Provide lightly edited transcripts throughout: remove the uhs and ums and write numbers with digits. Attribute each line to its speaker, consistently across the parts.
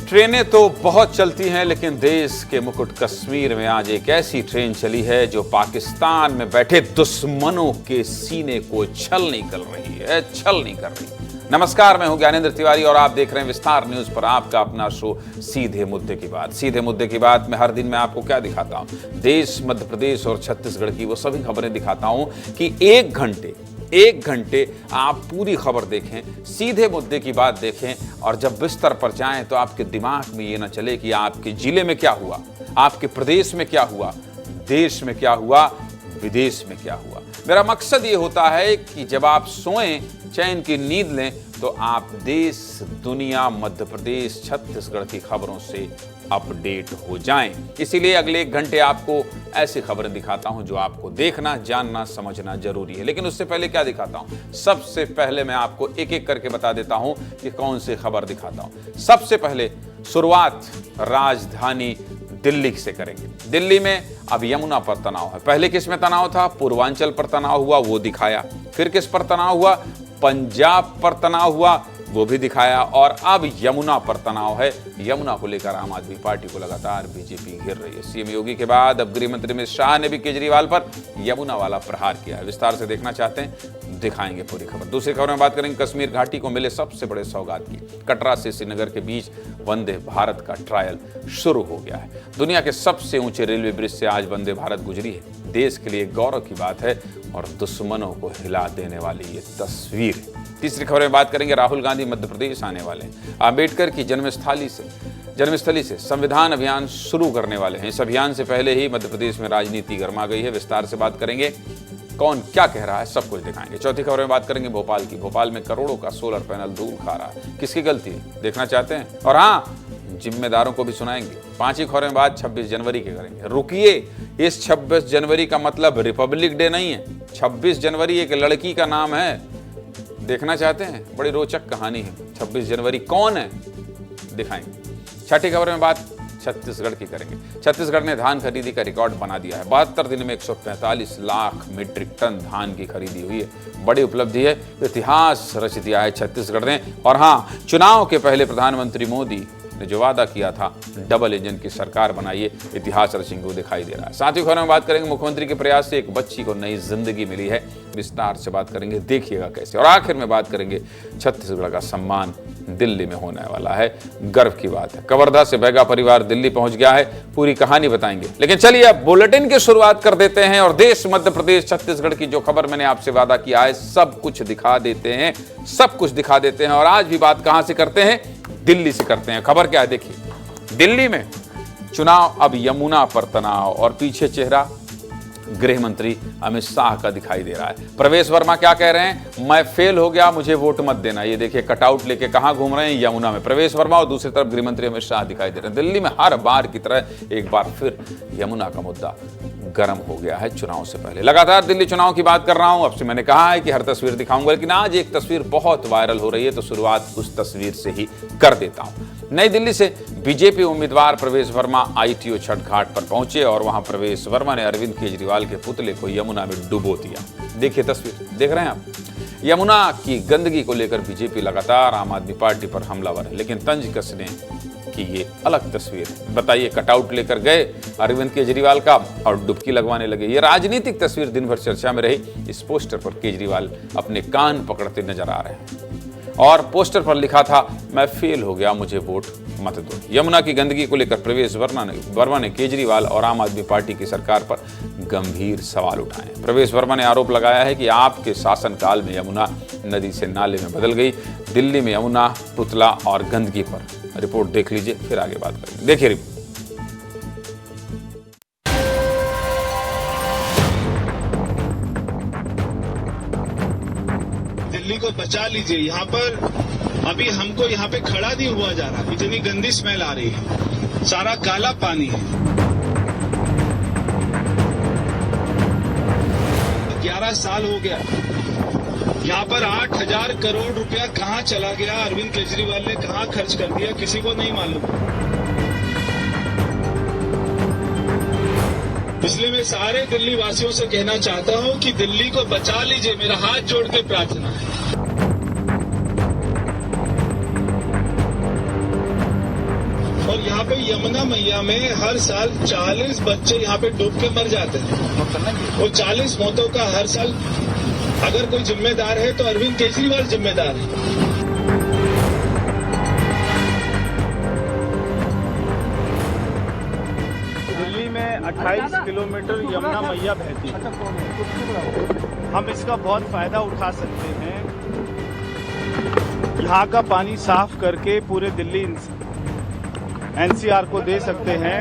Speaker 1: ट्रेनें तो बहुत चलती हैं, लेकिन देश के मुकुट कश्मीर में आज एक ऐसी ट्रेन चली है जो पाकिस्तान में बैठे दुश्मनों के सीने को छल नहीं कर रही। नमस्कार, मैं हूं ज्ञानेंद्र तिवारी और आप देख रहे हैं विस्तार न्यूज पर आपका अपना शो सीधे मुद्दे की बात। में हर दिन मैं आपको क्या दिखाता हूं, देश, मध्य प्रदेश और छत्तीसगढ़ की वो सभी खबरें दिखाता हूं कि एक घंटे आप पूरी खबर देखें, सीधे मुद्दे की बात देखें और जब बिस्तर पर जाएं तो आपके दिमाग में ये ना चले कि आपके जिले में क्या हुआ, आपके प्रदेश में क्या हुआ, देश में क्या हुआ, विदेश में क्या हुआ। मेरा मकसद ये होता है कि जब आप सोएं, चैन की नींद लें, तो आप देश, दुनिया, मध्य प्रदेश, छत्तीसगढ़ की खबरों से अपडेट हो जाएं। इसीलिए अगले 1 घंटे आपको ऐसी खबरें दिखाता हूं जो आपको देखना, जानना, समझना जरूरी है। लेकिन उससे पहले क्या दिखाता हूं, सबसे पहले मैं आपको एक एक करके बता देता हूं कि कौन सी खबर दिखाता हूं। सबसे पहले शुरुआत राजधानी दिल्ली से करेंगे। दिल्ली में अब यमुना पर तनाव है। पहले किस में तनाव था? पूर्वांचल पर तनाव हुआ, वो दिखाया। फिर किस पर तनाव हुआ? पंजाब पर तनाव हुआ, वो भी दिखाया। और अब यमुना पर तनाव है। यमुना को लेकर आम आदमी पार्टी को लगातार बीजेपी घेर रही है। सीएम योगी के बाद अब गृह मंत्री अमित शाह ने भी केजरीवाल पर यमुना वाला प्रहार किया है। विस्तार से देखना चाहते हैं, दिखाएंगे पूरी खबर। दूसरी खबर में बात करेंगे कश्मीर घाटी को मिले सबसे बड़े सौगात की। कटरा से श्रीनगर के बीच वंदे भारत का ट्रायल शुरू हो गया है। दुनिया के सबसे ऊंचे रेलवे ब्रिज से आज वंदे भारत गुजरी है। देश के लिए गौरव की बात है और दुश्मनों को हिला देने वाली ये तस्वीर है। तीसरी खबर में बात करेंगे राहुल गांधी मध्य प्रदेश आने वाले हैं। अम्बेडकर की जन्मस्थली से संविधान अभियान शुरू करने वाले हैं। इस अभियान से पहले ही मध्य प्रदेश में राजनीति गर्मा गई है। विस्तार से बात करेंगे, कौन क्या कह रहा है, सब कुछ दिखाएंगे। चौथी खबर में बात करेंगे भोपाल की। भोपाल में करोड़ों का सोलर पैनल धूल खा रहा है। किसकी गलती है, देखना चाहते हैं? और हाँ, जिम्मेदारों को भी सुनाएंगे। पांचवी खबर में बात 26 जनवरी की करेंगे। रुकिए, इस 26 जनवरी का मतलब रिपब्लिक डे नहीं है। 26 जनवरी एक लड़की का नाम है। देखना चाहते हैं? बड़ी रोचक कहानी है। 26 जनवरी कौन है, दिखाएंगे। छठी खबर में बात छत्तीसगढ़ की करेंगे। छत्तीसगढ़ ने धान खरीदी का रिकॉर्ड बना दिया है। 72 दिन में 145 लाख मीट्रिक टन धान की खरीदी हुई है। बड़ी उपलब्धि है, इतिहास रच दिया है छत्तीसगढ़ ने। और हाँ, चुनाव के पहले प्रधानमंत्री मोदी ने जो वादा किया था, डबल इंजन की सरकार बनाइए, इतिहास रचेंगे, वो दिखाई दे रहा है। साथ ही खबर में बात करेंगे मुख्यमंत्री के प्रयास से एक बच्ची को नई जिंदगी मिली है। विस्तार से बात करेंगे, देखिएगा कैसे। और आखिर में बात करेंगे छत्तीसगढ़ का सम्मान दिल्ली में होने वाला है, गर्व की बात है। कवर्धा से बैगा परिवार दिल्ली पहुंच गया है, पूरी कहानी बताएंगे। लेकिन चलिए अब बुलेटिन की शुरुआत कर देते हैं और देश, मध्य प्रदेश, छत्तीसगढ़ की जो खबर मैंने आपसे वादा किया है, सब कुछ दिखा देते हैं। और आज भी बात कहां से करते हैं? दिल्ली से करते हैं। खबर क्या है, देखिए। दिल्ली में चुनाव अब यमुना पर तनाव और पीछे चेहरा गृह मंत्री अमित शाह का दिखाई दे रहा है। प्रवेश वर्मा क्या कह रहे हैं? मैं फेल हो गया, मुझे वोट मत देना। ये देखिए, कटआउट लेके कहां घूम रहे हैं? यमुना में प्रवेश वर्मा और दूसरी तरफ गृह मंत्री अमित शाह दिखाई दे रहे हैं। दिल्ली में हर बार की तरह एक बार फिर यमुना का मुद्दा गर्म हो गया है चुनाव से पहले। लगातार दिल्ली चुनाव की बात कर रहा हूं। अब से मैंने कहा है कि हर तस्वीर दिखाऊंगा, लेकिन आज एक तस्वीर बहुत वायरल हो रही है, तो शुरुआत उस तस्वीर से ही कर देता हूं। नई दिल्ली से बीजेपी उम्मीदवार प्रवेश वर्मा आईटीओ छठ घाट पर पहुंचे और वहां प्रवेश वर्मा ने अरविंद केजरीवाल के पुतले को यमुना में डुबो दिया। देखिए तस्वीर, देख रहे हैं आप? यमुना की गंदगी को लेकर बीजेपी लगातार आम आदमी पार्टी पर हमलावर है, लेकिन तंज कसने की ये अलग तस्वीर है। बताइए, कटआउट लेकर गए अरविंद केजरीवाल का और डुबकी लगवाने लगे। ये राजनीतिक तस्वीर दिन भर चर्चा में रही। इस पोस्टर पर केजरीवाल अपने कान पकड़ते नजर आ रहे हैं और पोस्टर पर लिखा था, मैं फेल हो गया, मुझे वोट मत दो। यमुना की गंदगी को लेकर प्रवेश वर्मा ने केजरीवाल और आम आदमी पार्टी की सरकार पर गंभीर सवाल उठाए। प्रवेश वर्मा ने आरोप लगाया है कि आपके शासनकाल में यमुना नदी से नाले में बदल गई। दिल्ली में यमुना, पुतला और गंदगी पर रिपोर्ट देख लीजिए, फिर आगे बात करेंगे। देखिए रिपोर्ट।
Speaker 2: दिल्ली को बचा लीजिए। यहाँ पर अभी हमको यहाँ पे खड़ा नहीं हुआ जा रहा, इतनी गंदी स्मेल आ रही है, सारा काला पानी है। 11 साल हो गया, यहाँ पर 8,000 करोड़ रुपया कहाँ चला गया, अरविंद केजरीवाल ने कहाँ खर्च कर दिया, किसी को नहीं मालूम। इसलिए मैं सारे दिल्ली वासियों से कहना चाहता हूँ कि दिल्ली को बचा लीजिए, मेरा हाथ जोड़ के प्रार्थना है। पे यमुना मैया में हर साल 40 बच्चे यहाँ पे डूब के मर जाते हैं। वो 40 मौतों का हर साल अगर कोई जिम्मेदार है तो अरविंद केजरीवाल जिम्मेदार है।
Speaker 3: दिल्ली में 28 किलोमीटर यमुना मैया बहती है। हम इसका बहुत फायदा उठा सकते हैं। यहाँ का पानी साफ करके पूरे दिल्ली एनसीआर को दे सकते हैं।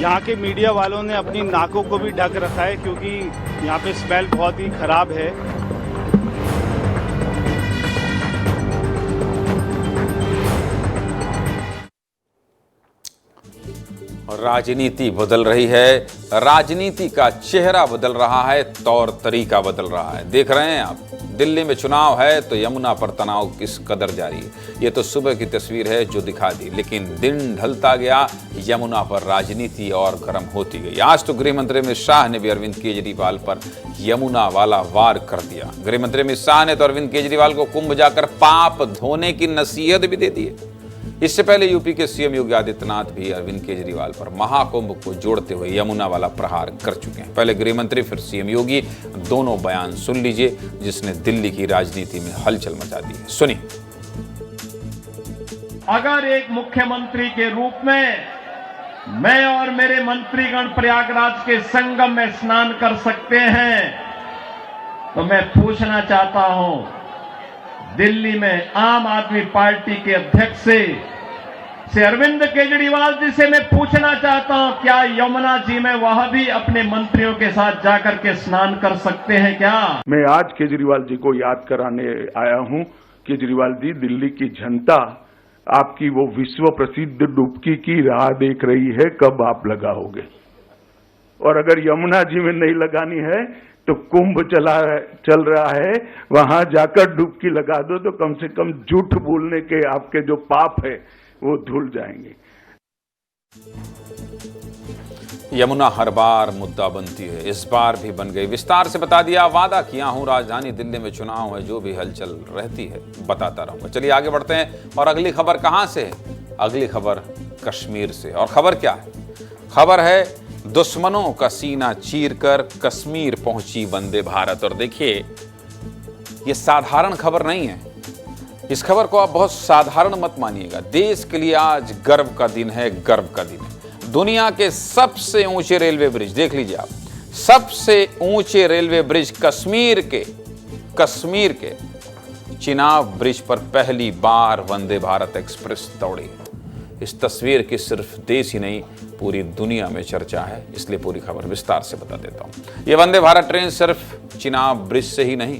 Speaker 3: यहाँ के मीडिया वालों ने अपनी नाकों को भी ढक रखा है क्योंकि यहाँ पे स्मेल बहुत ही खराब है।
Speaker 1: राजनीति बदल रही है, राजनीति का चेहरा बदल रहा है, तौर तरीका बदल रहा है। देख रहे हैं आप, दिल्ली में चुनाव है तो यमुना पर तनाव किस कदर जारी है। ये तो सुबह की तस्वीर है जो दिखा दी, लेकिन दिन ढलता गया, यमुना पर राजनीति और गर्म होती गई। आज तो गृह मंत्री अमित शाह ने भी अरविंद केजरीवाल पर यमुना वाला वार कर दिया। गृह मंत्री अमित शाह ने तो अरविंद केजरीवाल को कुंभ जाकर पाप धोने की नसीहत भी दे दी है। इससे पहले यूपी के सीएम योगी आदित्यनाथ भी अरविंद केजरीवाल पर महाकुंभ को जोड़ते हुए यमुना वाला प्रहार कर चुके हैं। पहले गृह मंत्री फिर सीएम योगी, दोनों बयान सुन लीजिए जिसने दिल्ली की राजनीति में हलचल मचा दी है। सुनिए।
Speaker 4: अगर एक मुख्यमंत्री के रूप में मैं और मेरे मंत्रीगण प्रयागराज के संगम में स्नान कर सकते हैं तो मैं पूछना चाहता हूं, दिल्ली में आम आदमी पार्टी के अध्यक्ष से अरविंद केजरीवाल जी से मैं पूछना चाहता हूं, क्या यमुना जी में वह भी अपने मंत्रियों के साथ जाकर के स्नान कर सकते हैं क्या?
Speaker 5: मैं आज केजरीवाल जी को याद कराने आया हूं। केजरीवाल जी, दिल्ली की जनता आपकी वो विश्व प्रसिद्ध डुबकी की राह देख रही है, कब आप लगाओगे। और अगर यमुना जी में नहीं लगानी है तो कुंभ चल रहा है, वहां जाकर डुबकी लगा दो तो कम से कम झूठ बोलने के आपके जो पाप है वो धुल जाएंगे।
Speaker 1: यमुना हर बार मुद्दा बनती है, इस बार भी बन गई। विस्तार से बता दिया, वादा किया हूं, राजधानी दिल्ली में चुनाव है, जो भी हलचल रहती है बताता रहूंगा। चलिए आगे बढ़ते हैं। और अगली खबर कहां से है? अगली खबर कश्मीर से। और खबर क्या है? खबर है दुश्मनों का सीना चीरकर कश्मीर पहुंची वंदे भारत। और देखिए, यह साधारण खबर नहीं है। इस खबर को आप बहुत साधारण मत मानिएगा। देश के लिए आज गर्व का दिन है, गर्व का दिन है। दुनिया के सबसे ऊंचे रेलवे ब्रिज देख लीजिए आप, सबसे ऊंचे रेलवे ब्रिज कश्मीर के चिनाब ब्रिज पर पहली बार वंदे भारत एक्सप्रेस दौड़ी है। इस तस्वीर की सिर्फ देश ही नहीं, पूरी दुनिया में चर्चा है, इसलिए पूरी खबर विस्तार से बता देता हूं। यह वंदे भारत ट्रेन सिर्फ चिनाब ब्रिज से ही नहीं,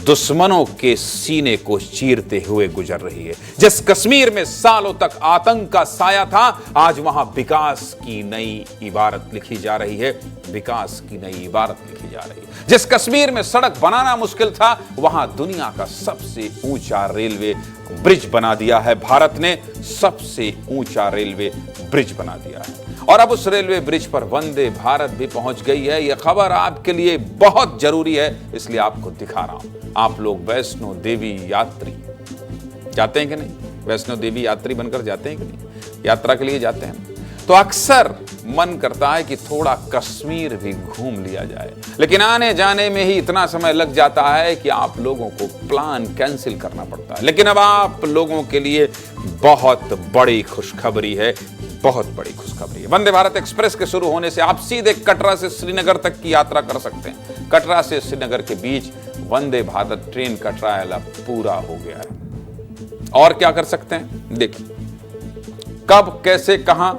Speaker 1: दुश्मनों के सीने को चीरते हुए गुजर रही है। जिस कश्मीर में सालों तक आतंक का साया था, आज वहां विकास की नई इबारत लिखी जा रही है। विकास की नई इबारत लिखी जा रही है। जिस कश्मीर में सड़क बनाना मुश्किल था, वहां दुनिया का सबसे ऊंचा रेलवे ब्रिज बना दिया है। भारत ने सबसे ऊंचा रेलवे ब्रिज बना दिया है और अब उस रेलवे ब्रिज पर वंदे भारत भी पहुंच गई है। यह खबर आपके लिए बहुत जरूरी है, इसलिए आपको दिखा रहा हूं। आप लोग वैष्णो देवी यात्री जाते हैं कि नहीं? वैष्णो देवी यात्री बनकर जाते हैं कि नहीं? यात्रा के लिए जाते हैं तो अक्सर मन करता है कि थोड़ा कश्मीर भी घूम लिया जाए, लेकिन आने जाने में ही इतना समय लग जाता है कि आप लोगों को प्लान कैंसिल करना पड़ता है। लेकिन अब आप लोगों के लिए बहुत बड़ी खुशखबरी है, बहुत बड़ी खुशखबरी है। वंदे भारत एक्सप्रेस के शुरू होने से आप सीधे कटरा से श्रीनगर तक की यात्रा कर सकते हैं। कटरा से श्रीनगर के बीच वंदे भारत ट्रेन का ट्रायल अब पूरा हो गया है। और क्या कर सकते हैं देखिए, कब, कैसे, कहां,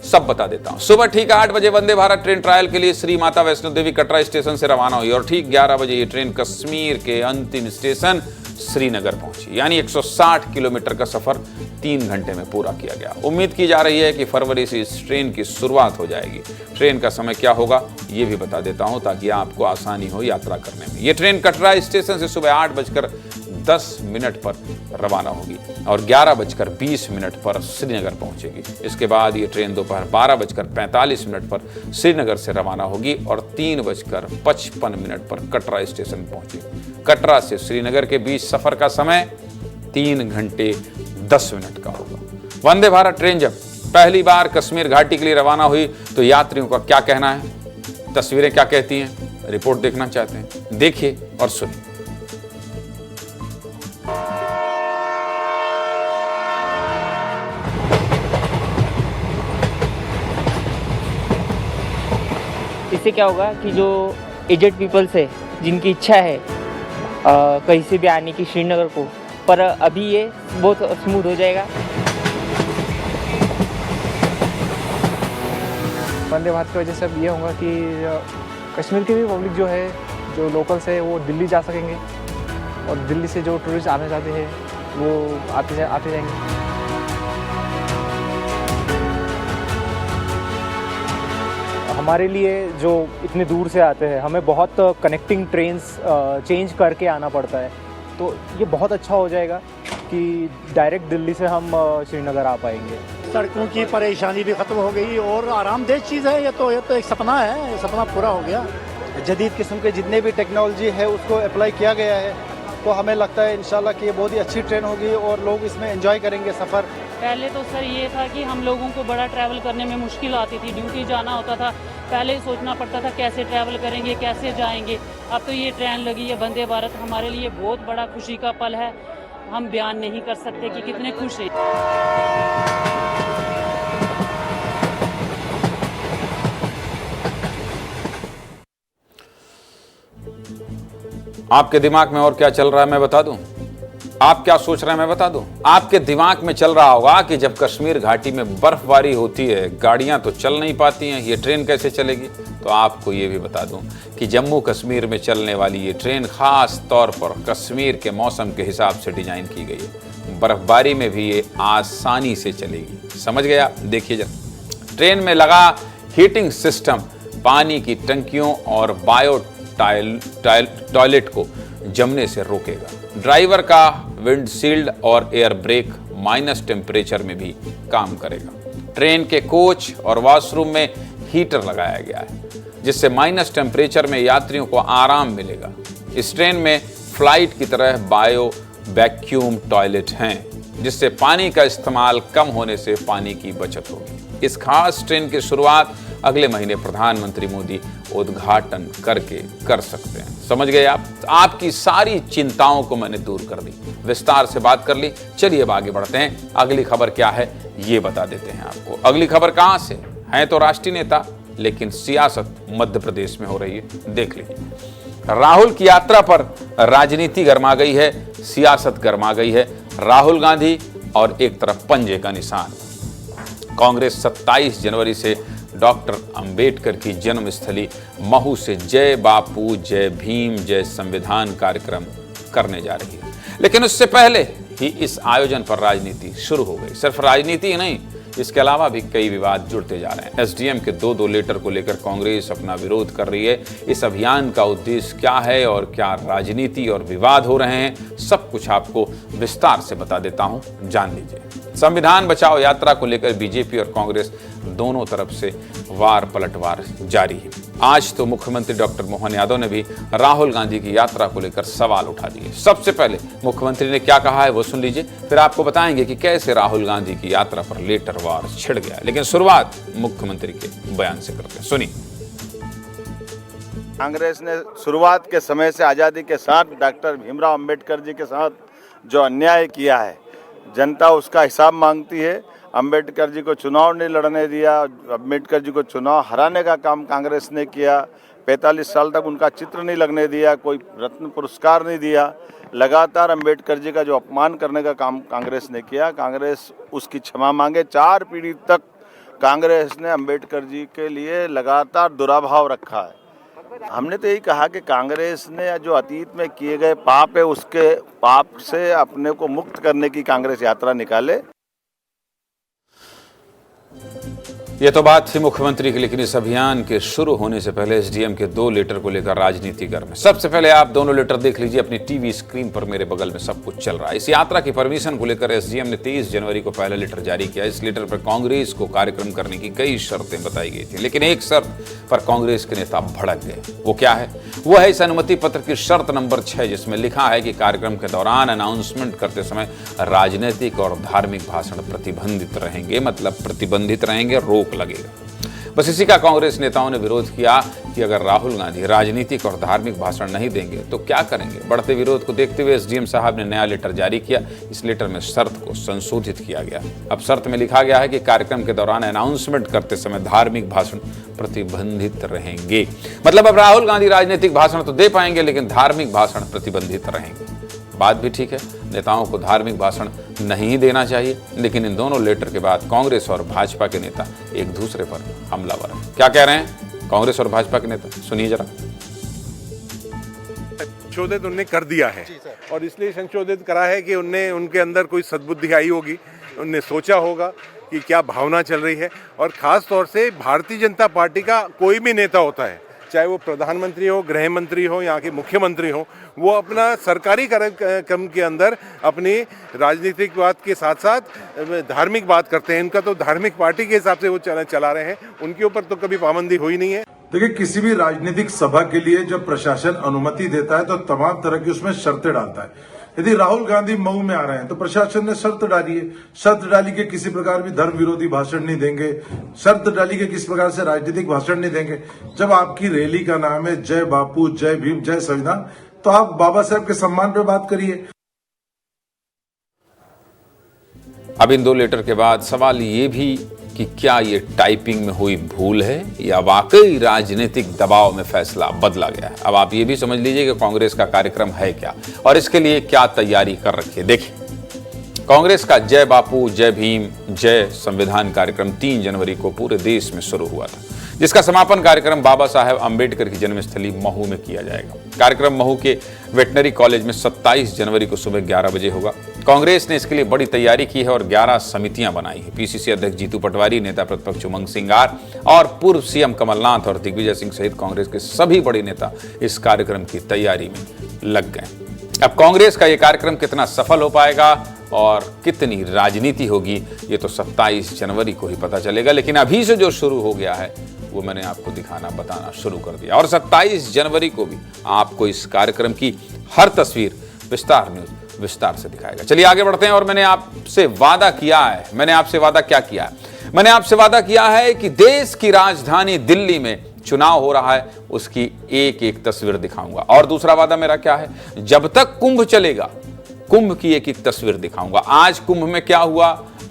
Speaker 1: सब बता देता हूं। सुबह ठीक 8 बजे वंदे भारत ट्रेन ट्रायल के लिए श्री माता वैष्णो देवी कटरा स्टेशन से रवाना हुई और ठीक 11 बजे ये ट्रेन कश्मीर के अंतिम स्टेशन श्रीनगर पहुंची। यानी 160 किलोमीटर का सफर 3 घंटे में पूरा किया गया। उम्मीद की जा रही है कि फरवरी से इस ट्रेन की शुरुआत हो जाएगी। ट्रेन का समय क्या होगा ये भी बता देता हूं ताकि आपको आसानी हो यात्रा करने में। यह ट्रेन कटरा स्टेशन से सुबह 8:10 पर रवाना होगी और 11:20 पर श्रीनगर पहुंचेगी। इसके बाद ये ट्रेन दोपहर 12:45 पर श्रीनगर से रवाना होगी और 3:55 पर कटरा स्टेशन पहुंचेगी। कटरा से श्रीनगर के बीच सफर का समय 3 घंटे 10 मिनट का होगा। वंदे भारत ट्रेन जब पहली बार कश्मीर घाटी के लिए रवाना हुई तो यात्रियों का क्या कहना है, तस्वीरें क्या कहती हैं, रिपोर्ट देखना चाहते हैं? देखिए और सुनिए।
Speaker 6: इससे क्या होगा कि जो एजेड पीपल्स है जिनकी इच्छा है कहीं से भी आने की श्रीनगर को, पर अभी ये बहुत स्मूथ हो जाएगा।
Speaker 7: वंदे भारत की वजह से अब ये होगा कि कश्मीर की भी पब्लिक जो है, जो लोकल्स है, वो दिल्ली जा सकेंगे और दिल्ली से जो टूरिस्ट आना चाहते हैं वो आते जाएंगे। हमारे लिए जो इतने दूर से आते हैं, हमें बहुत कनेक्टिंग ट्रेन्स चेंज करके आना पड़ता है, तो ये बहुत अच्छा हो जाएगा कि डायरेक्ट दिल्ली से हम श्रीनगर आ पाएंगे।
Speaker 8: सड़कों की परेशानी भी ख़त्म हो गई और आरामदेह चीज़ है। ये तो एक सपना है, ये सपना पूरा हो गया।
Speaker 9: जदीद किस्म के जितने भी टेक्नोलॉजी है उसको अप्लाई किया गया है, तो हमें लगता है इंशाल्लाह कि ये बहुत ही अच्छी ट्रेन होगी और लोग इसमें एंजॉय करेंगे सफ़र।
Speaker 10: पहले तो सर ये था कि हम लोगों को बड़ा ट्रैवल करने में मुश्किल आती थी, ड्यूटी जाना होता था, पहले ही सोचना पड़ता था कैसे ट्रैवल करेंगे, कैसे जाएंगे। अब तो ये ट्रेन लगी है वंदे भारत, हमारे लिए बहुत बड़ा खुशी का पल है। हम बयान नहीं कर सकते कि कितने खुश हैं।
Speaker 1: आपके दिमाग में और क्या चल रहा है मैं बता दूं? आप क्या सोच रहे हैं मैं बता दूं? आपके दिमाग में चल रहा होगा कि जब कश्मीर घाटी में बर्फबारी होती है, गाड़ियां तो चल नहीं पाती हैं, ये ट्रेन कैसे चलेगी? तो आपको ये भी बता दूं कि जम्मू कश्मीर में चलने वाली ये ट्रेन खास तौर पर कश्मीर के मौसम के हिसाब से डिजाइन की गई है। बर्फबारी में भी ये आसानी से चलेगी। समझ गया? देखिए जरा, ट्रेन में लगा हीटिंग सिस्टम पानी की टंकियों और बायो टॉयलेट को जमने से रोकेगा। ड्राइवर का विंडशील्ड और एयर ब्रेक माइनस टेम्परेचर में भी काम करेगा। ट्रेन के कोच और वॉशरूम में हीटर लगाया गया है जिससे माइनस टेम्परेचर में यात्रियों को आराम मिलेगा। इस ट्रेन में फ्लाइट की तरह बायो वैक्यूम टॉयलेट हैं जिससे पानी का इस्तेमाल कम होने से पानी की बचत होगी। इस खास ट्रेन की शुरुआत अगले महीने प्रधानमंत्री मोदी उद्घाटन करके कर सकते हैं। समझ गए आप? आपकी सारी चिंताओं को मैंने दूर कर दी, विस्तार से बात कर ली। चलिए अब आगे बढ़ते हैं। अगली खबर क्या है ये बता देते हैं आपको। अगली खबर कहां से है? तो राष्ट्रीय नेता, लेकिन सियासत मध्य प्रदेश में हो रही है। देख लीजिए, राहुल की यात्रा पर राजनीति गर्मा गई है, सियासत गर्मा गई है। राहुल गांधी और एक तरफ पंजे का निशान। कांग्रेस 27 जनवरी से डॉक्टर अंबेडकर की जन्मस्थली महू से जय बापू जय भीम जय संविधान कार्यक्रम करने जा रही है। लेकिन उससे पहले ही इस आयोजन पर राजनीति शुरू हो गई। सिर्फ राजनीति ही नहीं, इसके अलावा भी कई विवाद जुड़ते जा रहे हैं। एसडीएम के 2 लेटर को लेकर कांग्रेस अपना विरोध कर रही है। इस अभियान का उद्देश्य क्या है और क्या राजनीति और विवाद हो रहे हैं, सब कुछ आपको विस्तार से बता देता हूं, जान लीजिए। संविधान बचाओ यात्रा को लेकर बीजेपी और कांग्रेस दोनों तरफ से वार पलटवार जारी है। आज तो मुख्यमंत्री डॉक्टर मोहन यादव ने भी राहुल गांधी की यात्रा को लेकर सवाल उठा दिए। सबसे पहले मुख्यमंत्री ने क्या कहा है वो सुन लीजिए, फिर आपको बताएंगे कि कैसे राहुल गांधी की यात्रा पर लेटर वार छिड़ गया। लेकिन शुरुआत मुख्यमंत्री के बयान से करते हैं, सुनिए।
Speaker 11: कांग्रेस ने शुरुआत के समय से आज़ादी के साथ डॉक्टर भीमराव अंबेडकर जी के साथ जो अन्याय किया है, जनता उसका हिसाब मांगती है। अंबेडकर जी को चुनाव नहीं लड़ने दिया, अंबेडकर जी को चुनाव हराने का काम कांग्रेस ने किया। 45 साल तक उनका चित्र नहीं लगने दिया, कोई रत्न पुरस्कार नहीं दिया। लगातार अंबेडकर जी का जो अपमान करने का काम कांग्रेस ने किया, कांग्रेस उसकी क्षमा मांगे। 4 पीढ़ी तक कांग्रेस ने अंबेडकर जी के लिए लगातार दुराभाव रखा है। हमने तो यही कहा कि कांग्रेस ने जो अतीत में किए गए पाप है, उसके पाप से अपने को मुक्त करने की कांग्रेस यात्रा निकाले।
Speaker 1: ये तो बात थी मुख्यमंत्री की, लेकिन इस अभियान के शुरू होने से पहले एसडीएम के 2 लेटर को लेकर राजनीति गर्म है। सबसे पहले आप दोनों लेटर देख लीजिए, अपनी टीवी स्क्रीन पर मेरे बगल में सब कुछ चल रहा है। इस यात्रा की परमिशन को लेकर एसडीएम ने 23 जनवरी को पहला लेटर जारी किया। इस लेटर पर कांग्रेस को कार्यक्रम करने की कई शर्तें बताई गई थी, लेकिन एक शर्त पर कांग्रेस के नेता भड़क गए। वो क्या है? वो है इस अनुमति पत्र की शर्त नंबर 6, जिसमें लिखा है कि कार्यक्रम के दौरान अनाउंसमेंट करते समय राजनीतिक और धार्मिक भाषण प्रतिबंधित रहेंगे। मतलब प्रतिबंधित रहेंगे, रोक लगेगा। बस इसी का कांग्रेस नेताओं ने विरोध किया कि अगर राहुल गांधी राजनीतिक और धार्मिक भाषण नहीं देंगे तो क्या करेंगे। बढ़ते विरोध को देखते हुए एसडीएम साहब ने नया लेटर जारी किया। इस लेटर में शर्त को संशोधित किया गया। अब शर्त में लिखा गया है कि कार्यक्रम के दौरान अनाउंसमेंट करते समय धार्मिक भाषण प्रतिबंधित रहेंगे। मतलब अब राहुल गांधी राजनीतिक भाषण तो दे पाएंगे, लेकिन धार्मिक भाषण प्रतिबंधित रहेंगे। बात भी ठीक है, नेताओं को धार्मिक भाषण नहीं देना चाहिए, लेकिन इन दोनों लेटर के बाद कांग्रेस और भाजपा के नेता एक दूसरे पर हमलावर हैं। क्या कह रहे हैं कांग्रेस और भाजपा के नेता, सुनिए जरा।
Speaker 12: संशोधित उनने कर दिया है और इसलिए संशोधित करा है कि उनके अंदर कोई सद्बुद्धि आई होगी, उनने सोचा होगा कि क्या भावना चल रही है। और खास तौर से भारतीय जनता पार्टी का कोई भी नेता होता है, चाहे वो प्रधानमंत्री हो, गृह मंत्री हो, यहाँ के मुख्यमंत्री हो, वो अपना सरकारी कार्यक्रम के अंदर अपनी राजनीतिक बात के साथ साथ धार्मिक बात करते हैं। इनका तो धार्मिक पार्टी के हिसाब से वो चला रहे हैं, उनके ऊपर तो कभी पाबंदी हुई नहीं है।
Speaker 13: देखिए, किसी भी राजनीतिक सभा के लिए जब प्रशासन अनुमति देता है तो तमाम तरह की उसमें शर्तें डालता है। यदि राहुल गांधी मऊ में आ रहे हैं तो प्रशासन ने शर्त डाली है, शर्त डाली के किसी प्रकार भी धर्म विरोधी भाषण नहीं देंगे, शर्त डाली के किसी प्रकार से राजनीतिक भाषण नहीं देंगे। जब आपकी रैली का नाम है जय बापू, जय भीम, जय संविधान, तो आप बाबा साहब के सम्मान पे बात करिए।
Speaker 1: अब इन 2 लेटर के बाद सवाल ये भी कि क्या ये टाइपिंग में हुई भूल है या वाकई राजनीतिक दबाव में फैसला बदला गया है। अब आप ये भी समझ लीजिए कि कांग्रेस का कार्यक्रम है क्या और इसके लिए क्या तैयारी कर रखी है। देखिए, कांग्रेस का जय बापू, जय भीम, जय संविधान कार्यक्रम 3 जनवरी को पूरे देश में शुरू हुआ था, जिसका समापन कार्यक्रम बाबा साहेब अंबेडकर की जन्मस्थली महू में किया जाएगा। कार्यक्रम महू के वेटनरी कॉलेज में 27 जनवरी को सुबह 11 बजे होगा। कांग्रेस ने इसके लिए बड़ी तैयारी की है और 11 समितियां बनाई है। पीसीसी अध्यक्ष जीतू पटवारी, नेता प्रतिपक्ष उमंग सिंगार और पूर्व सीएम कमलनाथ और दिग्विजय सिंह सहित कांग्रेस के सभी बड़े नेता इस कार्यक्रम की तैयारी में लग गए। अब कांग्रेस का यह कार्यक्रम कितना सफल हो पाएगा और कितनी राजनीति होगी, ये तो 27 जनवरी को ही पता चलेगा। लेकिन अभी से जो शुरू हो गया है वो मैंने आपको दिखाना, बताना शुरू कर दिया और 27 जनवरी को भी आपको इस कार्यक्रम की हर तस्वीर विस्तार न्यूज विस्तार से दिखाएगा। चलिए आगे बढ़ते हैं। और मैंने आपसे वादा किया है, मैंने आपसे वादा क्या किया है? मैंने आपसे वादा किया है कि देश की राजधानी दिल्ली में चुनाव हो रहा है, उसकी एक एक तस्वीर दिखाऊंगा। और दूसरा वादा मेरा क्या है? जब तक कुंभ चलेगा, कुंभ की एक एक तस्वीर दिखाऊंगा। आज कुंभ में क्या हुआ,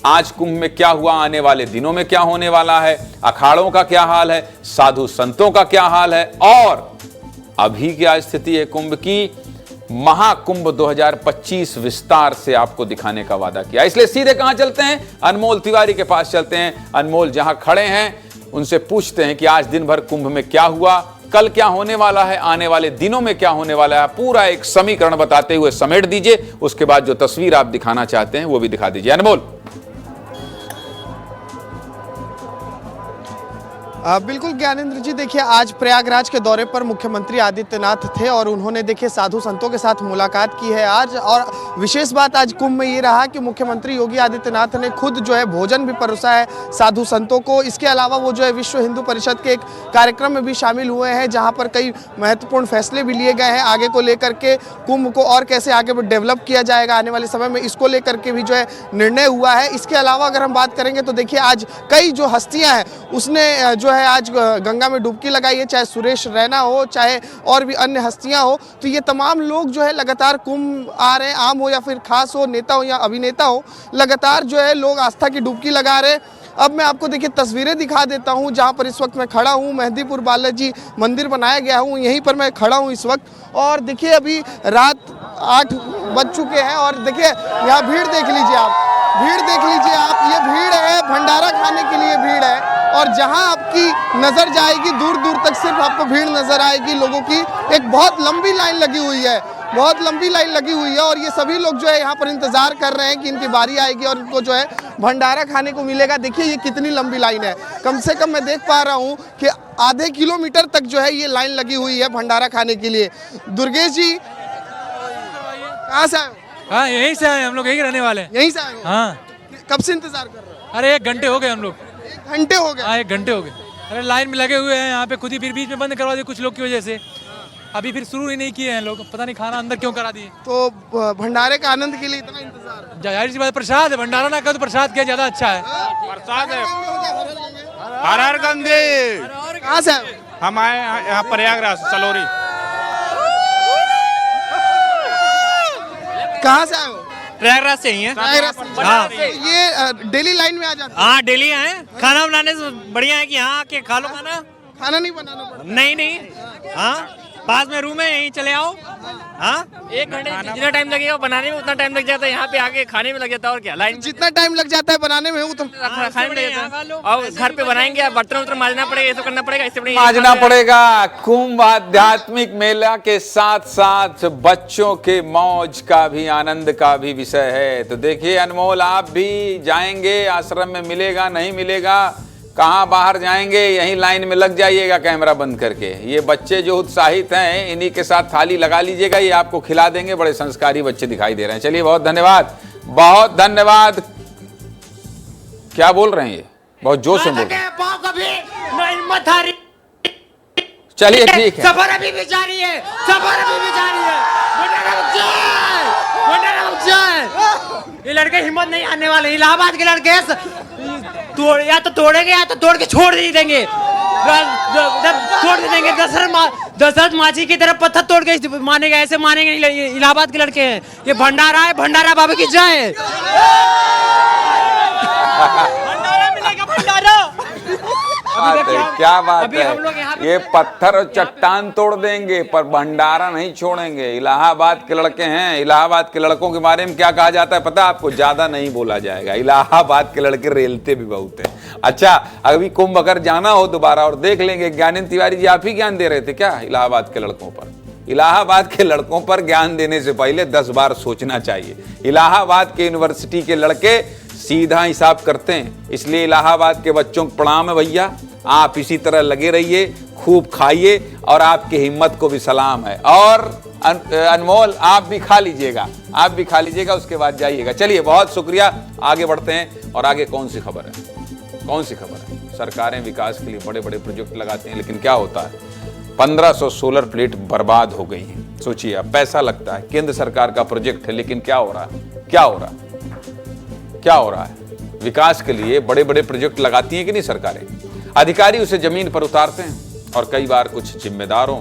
Speaker 1: आज कुंभ में क्या हुआ, आने वाले दिनों में क्या होने वाला है, अखाड़ों का क्या हाल है, साधु संतों का क्या हाल है और अभी क्या स्थिति है कुंभ की। महाकुंभ 2025 विस्तार से आपको दिखाने का वादा किया। इसलिए सीधे कहां चलते हैं? अनमोल तिवारी के पास चलते हैं। अनमोल जहां खड़े हैं उनसे पूछते हैं कि आज दिन भर कुंभ में क्या हुआ, कल क्या होने वाला है, आने वाले दिनों में क्या होने वाला है। पूरा एक समीकरण बताते हुए समेट दीजिए। उसके बाद जो तस्वीर आप दिखाना चाहते हैं वो भी दिखा दीजिए। अनमोल।
Speaker 14: बिल्कुल ज्ञानेंद्र जी, देखिए आज प्रयागराज के दौरे पर मुख्यमंत्री आदित्यनाथ थे और उन्होंने देखिए साधु संतों के साथ मुलाकात की है आज। और विशेष बात आज कुंभ में ये रहा कि मुख्यमंत्री योगी आदित्यनाथ ने खुद जो है भोजन भी परोसा है साधु संतों को। इसके अलावा वो जो है विश्व हिंदू परिषद के एक कार्यक्रम में भी शामिल हुए हैं, जहाँ पर कई महत्वपूर्ण फैसले भी लिए गए हैं आगे को लेकर के। कुंभ को और कैसे आगे डेवलप किया जाएगा आने वाले समय में, इसको लेकर के भी जो है निर्णय हुआ है। इसके अलावा अगर हम बात करेंगे तो देखिए आज कई जो हस्तियाँ हैं उसने जो है आज गंगा में डुबकी लगाई है, चाहे सुरेश रैना हो, चाहे और भी अन्य हस्तियां हो। तो ये तमाम लोग जो है लगातार कुंभ आ रहे हैं, आम हो या फिर खास हो, नेता हो या अभिनेता हो, लगातार जो है लोग आस्था की डुबकी लगा रहे हैं। अब मैं आपको देखिए तस्वीरें दिखा देता हूं जहां पर इस वक्त मैं खड़ा हूं। मेहंदीपुर बालाजी मंदिर बनाया गया हूं, यहीं पर मैं खड़ा हूं इस वक्त। और देखिए अभी रात 8 बज चुके हैं और देखिए यहाँ भीड़ देख लीजिए आप, भीड़ देख लीजिए आप। ये भीड़ है भंडारा खाने के लिए भीड़ है और जहां आपकी नजर जाएगी दूर दूर तक सिर्फ आपको भीड़ नजर आएगी लोगों की। एक बहुत लंबी लाइन लगी हुई है, बहुत लंबी लाइन लगी हुई है और ये सभी लोग जो है यहाँ पर इंतजार कर रहे हैं कि इनकी बारी आएगी और इनको जो है भंडारा खाने को मिलेगा। देखिए ये कितनी लंबी लाइन है, कम से कम मैं देख पा रहा हूँ कि आधे किलोमीटर तक जो है ये लाइन लगी हुई है भंडारा खाने के लिए। दुर्गेश जी कहाँ से आए हो?
Speaker 15: हाँ यहीं से आए, हम लोग यहीं रहने वाले हैं।
Speaker 14: यहीं से आए हो?
Speaker 15: हाँ।
Speaker 14: कब से इंतजार कर रहे हो?
Speaker 15: अरे 1 घंटे हो गए हम लोग।
Speaker 14: 1 घंटे हो गए?
Speaker 15: हाँ 1 घंटे हो गए। अरे लाइन में लगे हुए हैं यहाँ पे, खुद ही फिर बीच में बंद करवा दिए कुछ लोग की वजह से। अभी फिर शुरू ही नहीं किए हैं लोग, पता नहीं खाना अंदर क्यों करा दिए।
Speaker 14: तो भंडारे का आनंद के लिए इतना इंतजार?
Speaker 15: जाहिर सी बात, प्रसाद है, भंडारा ना कर तो प्रसाद क्या ज्यादा अच्छा है।
Speaker 3: प्रसाद है। हर हर गंगे।
Speaker 14: कहाँ से आए?
Speaker 3: हम आए यहाँ प्रयागराज सलोरी।
Speaker 14: कहाँ से आए हो?
Speaker 15: प्रयागराज से ही है।
Speaker 14: हाँ। ये डेली लाइन में आ जाते?
Speaker 15: हाँ डेली आए। खाना बनाने से बढ़िया है कि यहाँ आके खा लो खाना।
Speaker 14: खाना नहीं बनाना पड़ता?
Speaker 15: नहीं। हाँ पास में रूम है, यहीं चले आओ। हाँ 1 घंटे जितना टाइम लगेगा बनाने में उतना टाइम लग जाता है, यहाँ पे आके खाने में लग जाता है। और क्या लाइन
Speaker 14: जितना टाइम लग जाता है बनाने में उतना
Speaker 15: खाने में लग जाता है। और घर पे बनाएंगे, बर्तन वर्तन मांजना पड़ेगा, ये सब करना पड़ेगा, इससे
Speaker 1: मांजना पड़ेगा। कुंभ आध्यात्मिक मेला के साथ साथ बच्चों के मौज का भी, आनंद का भी विषय है। तो देखिए अनमोल, आप भी जाएंगे, आश्रम में मिलेगा नहीं मिलेगा, कहाँ बाहर जाएंगे, यहीं लाइन में लग जाइएगा कैमरा बंद करके। ये बच्चे जो उत्साहित हैं इन्हीं के साथ थाली लगा लीजिएगा, ये आपको खिला देंगे। बड़े संस्कारी बच्चे दिखाई दे रहे हैं। चलिए बहुत धन्यवाद, बहुत धन्यवाद। क्या बोल रहे हैं ये? बहुत जोश में बोल रहे हैं। चलिए ठीक है।
Speaker 15: सफर अभी भी जारी है, सफर अभी भी जारी है। ये लड़के हिम्मत नहीं आने वाले, इलाहाबाद के लड़के या तो तोड़ेंगे या तो तोड़ के छोड़ ही देंगे। छोड़ देंगे। दशरथ मांझी की तरफ पत्थर तोड़ के मानेगा, ऐसे मानेंगे। इलाहाबाद के लड़के हैं। ये भंडारा है, भंडारा बाबा की जय। भंडारा मिलेगा, भंडारा।
Speaker 1: क्या बात है, ये पत्थर और चट्टान तोड़ देंगे पर भंडारा नहीं छोड़ेंगे। इलाहाबाद के लड़के हैं। इलाहाबाद के लड़कों के बारे में क्या कहा जाता है पता है आपको? ज्यादा नहीं बोला जाएगा। इलाहाबाद के लड़के रेलते भी बहुत हैं। अच्छा, अभी कुंभ अगर जाना हो दोबारा और देख लेंगे। ज्ञानेंद्र तिवारी जी आप ही ज्ञान दे रहे थे क्या इलाहाबाद के लड़कों पर? इलाहाबाद के लड़कों पर ज्ञान देने से पहले 10 बार सोचना चाहिए। इलाहाबाद के यूनिवर्सिटी के लड़के सीधा हिसाब करते हैं, इसलिए इलाहाबाद के बच्चों को प्रणाम है भैया। आप इसी तरह लगे रहिए, खूब खाइए और आपकी हिम्मत को भी सलाम है। और अनमोल आप भी खा लीजिएगा, आप भी खा लीजिएगा, उसके बाद जाइएगा। चलिए बहुत शुक्रिया, आगे बढ़ते हैं। और आगे कौन सी खबर है? कौन सी खबर है? सरकारें विकास के लिए बड़े बड़े प्रोजेक्ट लगाते हैं, लेकिन क्या होता है? 1500 सोलर प्लेट बर्बाद हो गई हैं। सोचिए, अब पैसा लगता है, केंद्र सरकार का प्रोजेक्ट है, लेकिन क्या हो रहा है? क्या हो रहा है? क्या हो रहा है? विकास के लिए बड़े बड़े प्रोजेक्ट लगाती हैं कि नहीं सरकारें? अधिकारी उसे जमीन पर उतारते हैं और कई बार कुछ जिम्मेदारों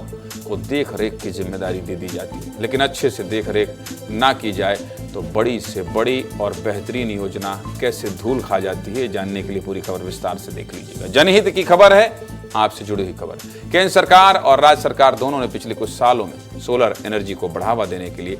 Speaker 1: को देख रेख की जिम्मेदारी दे दी जाती है, लेकिन अच्छे से देख रेख ना की जाए तो बड़ी से बड़ी और बेहतरीन योजना कैसे धूल खा जाती है। जानने के लिए पूरी खबर विस्तार से देख लीजिएगा। जनहित की खबर है, आपसे जुड़ी हुई खबर। केंद्र सरकार और राज्य सरकार दोनों ने पिछले कुछ सालों में सोलर एनर्जी को बढ़ावा देने के लिए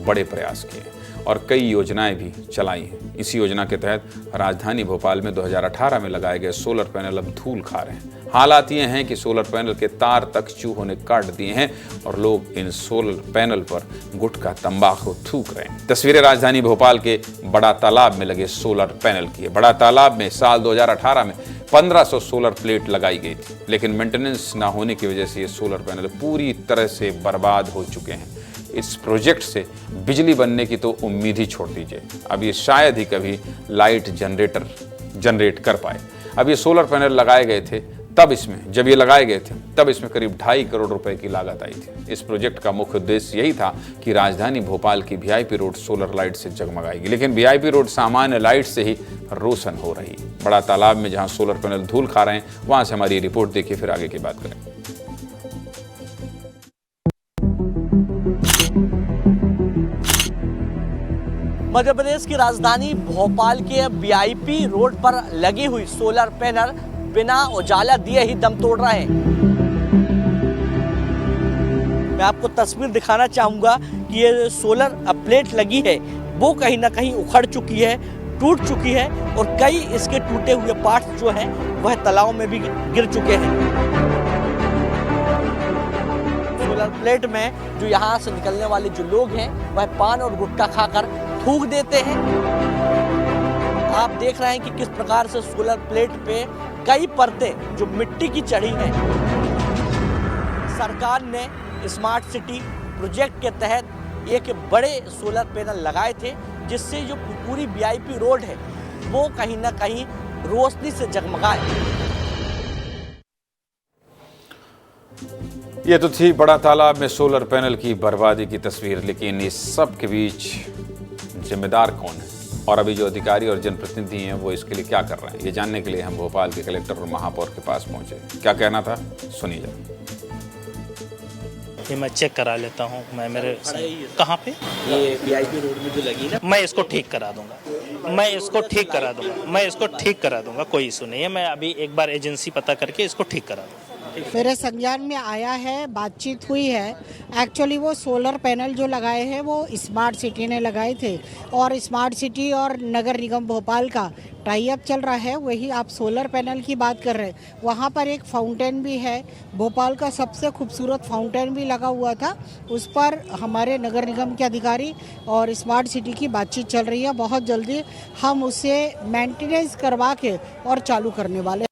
Speaker 1: बड़े प्रयास किए और कई योजनाएं भी चलाई हैं। इसी योजना के तहत राजधानी भोपाल में 2018 में लगाए गए सोलर पैनल अब धूल खा रहे हैं। हालात ये हैं कि सोलर पैनल के तार तक चूहों ने काट दिए हैं और लोग इन सोलर पैनल पर गुटखा तंबाकू थूक रहे हैं। तस्वीरें राजधानी भोपाल के बड़ा तालाब में लगे सोलर पैनल की है। बड़ा तालाब में साल 2018 में 1500 सोलर प्लेट लगाई गई थी, लेकिन मेंटेनेंस ना होने की वजह से ये सोलर पैनल पूरी तरह से बर्बाद हो चुके हैं। इस प्रोजेक्ट से बिजली बनने की तो उम्मीद ही छोड़ दीजिए। अब ये शायद ही कभी लाइट जनरेट कर पाए। अब ये सोलर पैनल लगाए गए थे जब ये लगाए गए थे तब इसमें करीब 2.5 करोड़ रुपए की लागत आई थी। इस प्रोजेक्ट का मुख्य उद्देश्य यही था कि राजधानी भोपाल की वीआईपी रोड सोलर लाइट से जगमगाएगी, लेकिन वीआईपी रोड सामान्य लाइट से ही रोशन हो रही है। बड़ा तालाब में जहां सोलर पैनल धूल खा रहे हैं, वहां से हमारी रिपोर्ट देखिए, फिर आगे की बात करें।
Speaker 16: मध्य प्रदेश की राजधानी भोपाल के वीआईपी रोड पर लगी हुई सोलर पैनल बिना उजाला दिए ही दम तोड़ रहे हैं। मैं आपको तस्वीर दिखाना चाहूंगा कि ये सोलर प्लेट लगी है वो कहीं ना कहीं उखड़ चुकी है, टूट चुकी है और कई इसके टूटे हुए पार्ट्स जो हैं वह तालाब में भी गिर चुके हैं। सोलर प्लेट में जो यहाँ से निकलने वाले जो लोग हैं वह पान और गुटखा खाकर थूक देते हैं। आप देख रहे हैं कि किस प्रकार से सोलर प्लेट पे कई परतें जो मिट्टी की चढ़ी हैं। सरकार ने स्मार्ट सिटी प्रोजेक्ट के तहत एक बड़े सोलर पैनल लगाए थे, जिससे जो पूरी वीआईपी रोड है वो कहीं ना कहीं रोशनी से जगमगाए।
Speaker 1: ये तो थी बड़ा तालाब में सोलर पैनल की बर्बादी की तस्वीर, लेकिन इस सब के बीच जिम्मेदार कौन है और अभी जो अधिकारी और जनप्रतिनिधि हैं वो इसके लिए क्या कर रहे हैं, ये जानने के लिए हम भोपाल के कलेक्टर और महापौर के पास पहुंचे। क्या कहना था सुनिए।
Speaker 17: ये मैं चेक करा लेता हूँ। मैं मेरे कहाँ पे
Speaker 16: ये वीआईपी रोड में जो लगी ना,
Speaker 17: मैं इसको ठीक करा दूंगा, मैं इसको ठीक करा दूंगा, मैं इसको ठीक करा दूंगा, कोई इशू नहीं है। मैं अभी एक बार एजेंसी पता करके इसको ठीक करा दूंगा।
Speaker 18: मेरे संज्ञान में आया है, बातचीत हुई है। एक्चुअली वो सोलर पैनल जो लगाए हैं वो स्मार्ट सिटी ने लगाए थे और स्मार्ट सिटी और नगर निगम भोपाल का टाई अप चल रहा है। वही आप सोलर पैनल की बात कर रहे हैं, वहाँ पर एक फाउंटेन भी है, भोपाल का सबसे खूबसूरत फाउंटेन भी लगा हुआ था। उस पर हमारे नगर निगम के अधिकारी और स्मार्ट सिटी की बातचीत चल रही है। बहुत जल्दी हम उसे मेंटेनेंस करवा के और चालू करने वाले।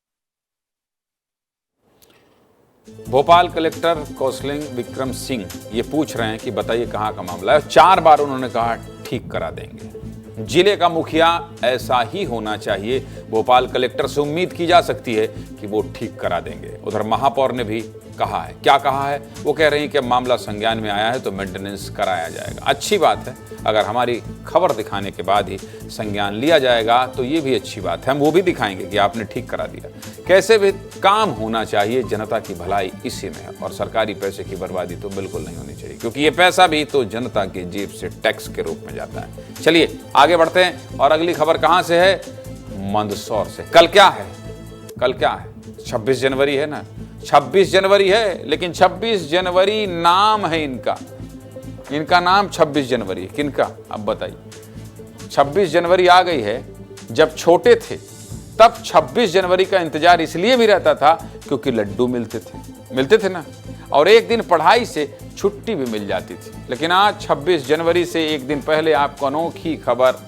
Speaker 1: भोपाल कलेक्टर कौशलिंग विक्रम सिंह ये पूछ रहे हैं कि बताइए कहाँ का मामला है। 4 बार उन्होंने कहा ठीक करा देंगे। जिले का मुखिया ऐसा ही होना चाहिए। भोपाल कलेक्टर से उम्मीद की जा सकती है कि वो ठीक करा देंगे। उधर महापौर ने भी कहा है। क्या कहा है? वो कह रही हैं कि मामला संज्ञान में आया है तो मेंटेनेंस कराया जाएगा। अच्छी बात है, अगर हमारी खबर दिखाने के बाद ही संज्ञान लिया जाएगा तो ये भी अच्छी बात है। हम वो भी दिखाएंगे कि आपने ठीक करा दिया। कैसे भी काम होना चाहिए, जनता की भलाई इसी में है और सरकारी पैसे की बर्बादी तो बिल्कुल नहीं होनी चाहिए, क्योंकि ये पैसा भी तो जनता की जेब से टैक्स के रूप में जाता है। चलिए आगे बढ़ते हैं और अगली खबर कहां से है? मंदसौर से। कल क्या है? 26 जनवरी है ना। 26 जनवरी है, लेकिन 26 जनवरी नाम है इनका नाम 26 जनवरी है। किनका? अब बताइए। 26 जनवरी आ गई है। जब छोटे थे तब 26 जनवरी का इंतजार इसलिए भी रहता था क्योंकि लड्डू मिलते थे ना, और एक दिन पढ़ाई से छुट्टी भी मिल जाती थी। लेकिन आज 26 जनवरी से एक दिन पहले आपको अनोखी खबर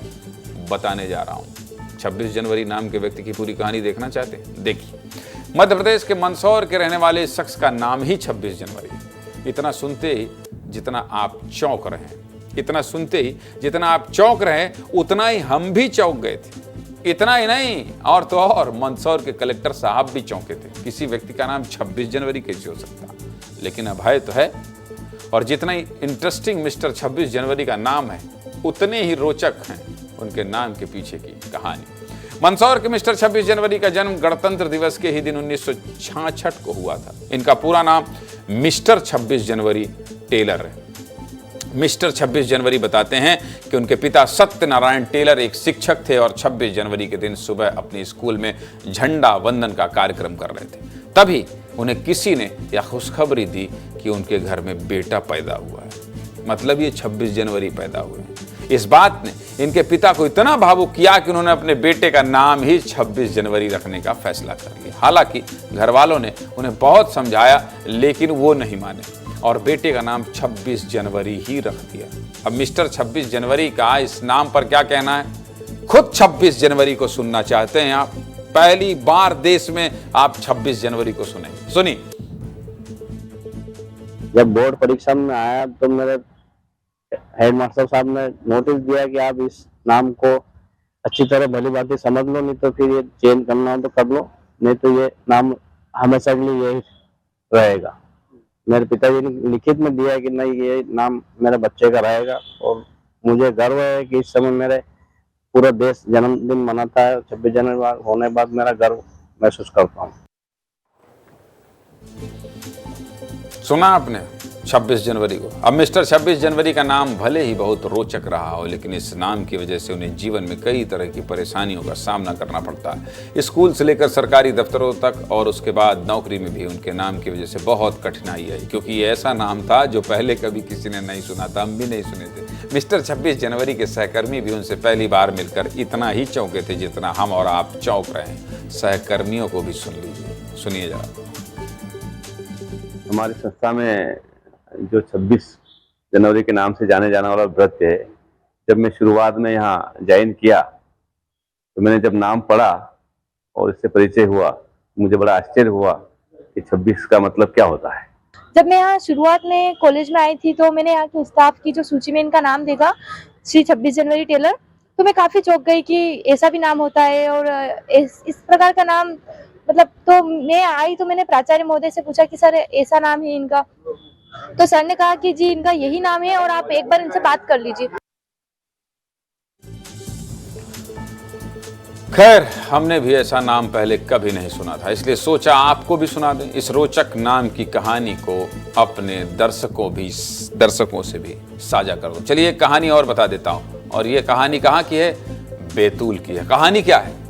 Speaker 1: बताने जा रहा हूं। 26 जनवरी नाम के व्यक्ति की पूरी कहानी देखना चाहते हैं? देखिए, मध्य प्रदेश के मंदसौर के रहने वाले इस शख्स का नाम ही 26 जनवरी है। इतना सुनते ही जितना आप चौंक रहे हैं, इतना सुनते ही जितना आप चौंक रहे हैं, उतना ही हम भी चौंक गए थे। इतना ही नहीं, और तो और मंदसौर के कलेक्टर साहब भी चौंके थे। किसी व्यक्ति का नाम 26 जनवरी कैसे हो सकता? लेकिन अब है तो है। और जितना ही इंटरेस्टिंग मिस्टर 26 जनवरी का नाम है, उतने ही रोचक हैं उनके नाम के पीछे की कहानी। मंदसौर के मिस्टर 26 जनवरी का जन्म गणतंत्र दिवस के ही दिन 1966 को हुआ था। इनका पूरा नाम मिस्टर 26 जनवरी टेलर है। मिस्टर 26 जनवरी बताते हैं कि उनके पिता सत्यनारायण टेलर एक शिक्षक थे और 26 जनवरी के दिन सुबह अपने स्कूल में झंडा वंदन का कार्यक्रम कर रहे थे। तभी उन्हें किसी ने यह खुशखबरी दी कि उनके घर में बेटा पैदा हुआ है। मतलब ये 26 जनवरी पैदा हुए हैं। इस बात ने इनके पिता को इतना भावुक किया कि उन्होंने अपने बेटे का नाम ही 26 जनवरी रखने का फैसला कर लिया। हालांकि घर वालों ने उन्हें बहुत समझाया, लेकिन वो नहीं माने और बेटे का नाम 26 जनवरी ही रख दिया। अब मिस्टर 26 जनवरी का इस नाम पर क्या कहना है? खुद 26 जनवरी को सुनना चाहते हैं आप? पहली बार देश में आप 26 जनवरी को सुनेंगे। सुनिए।
Speaker 19: जब बोर्ड परीक्षा में आया तो मेरे हेडमास्टर साहब ने नोटिस दिया कि आप इस नाम को अच्छी तरह भली बात समझ लो, नहीं तो फिर ये चेंज करना हो तो कर लो, नहीं तो ये नाम हमेशा के लिए यही रहेगा। मेरे पिताजी ने लिखित में दिया कि नहीं, ये नाम मेरे बच्चे का रहेगा। और मुझे गर्व है कि इस समय मेरे पूरा देश जन्मदिन मनाता है। 26 जनवरी होने के बाद मेरा गर्व महसूस करता हूँ।
Speaker 1: सुना आपने 26 जनवरी को। अब मिस्टर 26 जनवरी का नाम भले ही बहुत रोचक रहा हो, लेकिन इस नाम की वजह से उन्हें जीवन में कई तरह की परेशानियों का सामना करना पड़ता है। स्कूल से लेकर सरकारी दफ्तरों तक और उसके बाद नौकरी में भी उनके नाम की वजह से बहुत कठिनाई आई, क्योंकि ये ऐसा नाम था जो पहले कभी किसी ने नहीं सुना था। हम भी नहीं सुने थे। मिस्टर 26 जनवरी के सहकर्मी भी उनसे पहली बार मिलकर इतना ही चौंके थे जितना हम और आप चौंक रहे हैं। सहकर्मियों को भी सुन लीजिए, सुनिए जरा।
Speaker 19: हमारी संस्था में जो 26 जनवरी के नाम से जाने जाने वाला व्रत है, जब मैं शुरुआत में यहाँ ज्वाइन किया तो मैंने जब नाम पढ़ा और इससे परिचय हुआ, मुझे बड़ा आश्चर्य हुआ कि 26 का मतलब क्या होता है।
Speaker 20: जब मैं यहाँ शुरुआत में कॉलेज में आई थी तो मैंने यहाँ के स्टाफ की जो सूची में इनका नाम देखा, श्री 26 जनवरी टेलर, तो मैं काफ़ी चौंक गई कि ऐसा भी नाम होता है और इस प्रकार का नाम, मतलब तो मैं आई तो मैंने प्राचार्य महोदय से पूछा कि सर ऐसा नाम है इनका, तो सर ने कहा कि जी इनका यही नाम है और आप एक बार इनसे बात कर लीजिए।
Speaker 1: खैर, हमने भी ऐसा नाम पहले कभी नहीं सुना था, इसलिए सोचा आपको भी सुना दें इस रोचक नाम की कहानी को, अपने दर्शकों से भी साझा कर दो। चलिए एक कहानी और बता देता हूं, और ये कहानी कहाँ की है? बैतूल की है। कहानी क्या है?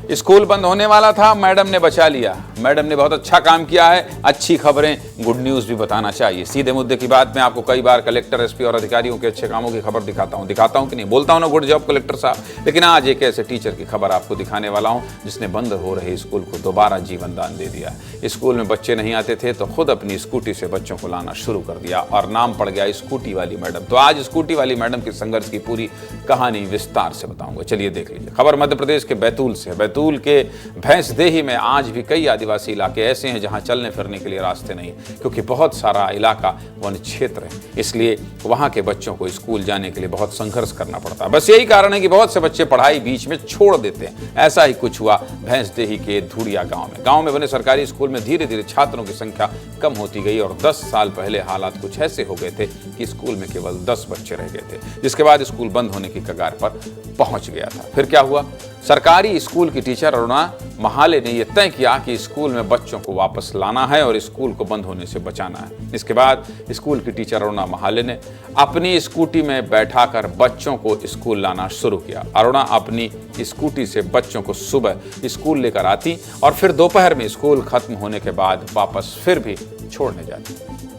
Speaker 1: स्कूल बंद होने वाला था, मैडम ने बचा लिया। मैडम ने बहुत अच्छा काम किया है। अच्छी खबरें, गुड न्यूज भी बताना चाहिए। सीधे मुद्दे की बात, मैं आपको कई बार कलेक्टर, एसपी और अधिकारियों के अच्छे कामों की खबर दिखाता हूं कि नहीं? बोलता हूं ना, गुड जॉब कलेक्टर साहब। लेकिन आज एक ऐसे टीचर की खबर आपको दिखाने वाला हूं जिसने बंद हो रहे स्कूल को दोबारा जीवन दान दे दिया। स्कूल में बच्चे नहीं आते थे तो खुद अपनी स्कूटी से बच्चों को लाना शुरू कर दिया और नाम पड़ गया स्कूटी वाली मैडम। तो आज स्कूटी वाली मैडम के संघर्ष की पूरी कहानी विस्तार से बताऊंगा। चलिए देख लीजिए। खबर मध्य प्रदेश के बैतूल से। बैतूल के भैंसदेही में आज भी कई आदिवासी इलाके ऐसे हैं जहां चलने फिरने के लिए रास्ते नहीं, क्योंकि बहुत सारा इलाका वन क्षेत्र है, इसलिए वहां के बच्चों को स्कूल जाने के लिए बहुत संघर्ष करना पड़ता है। बस यही कारण है कि बहुत से बच्चे पढ़ाई बीच में छोड़ देते हैं। ऐसा ही कुछ हुआ भैंसदेही के धुड़िया गांव में बने सरकारी स्कूल में धीरे धीरे छात्रों की संख्या कम होती गई और 10 साल पहले हालात कुछ ऐसे हो गए थे कि स्कूल में केवल 10 बच्चे रह गए थे, जिसके बाद स्कूल बंद होने की कगार पर पहुंच गया था। फिर क्या हुआ? सरकारी स्कूल की टीचर अरुणा महाले ने यह तय किया कि स्कूल में बच्चों को वापस लाना है और स्कूल को बंद होने से बचाना है। इसके बाद स्कूल की टीचर अरुणा महाले ने अपनी स्कूटी में बैठाकर बच्चों को स्कूल लाना शुरू किया। अरुणा अपनी स्कूटी से बच्चों को सुबह स्कूल लेकर आती और फिर दोपहर में स्कूल खत्म होने के बाद वापस फिर भी छोड़ने जाती।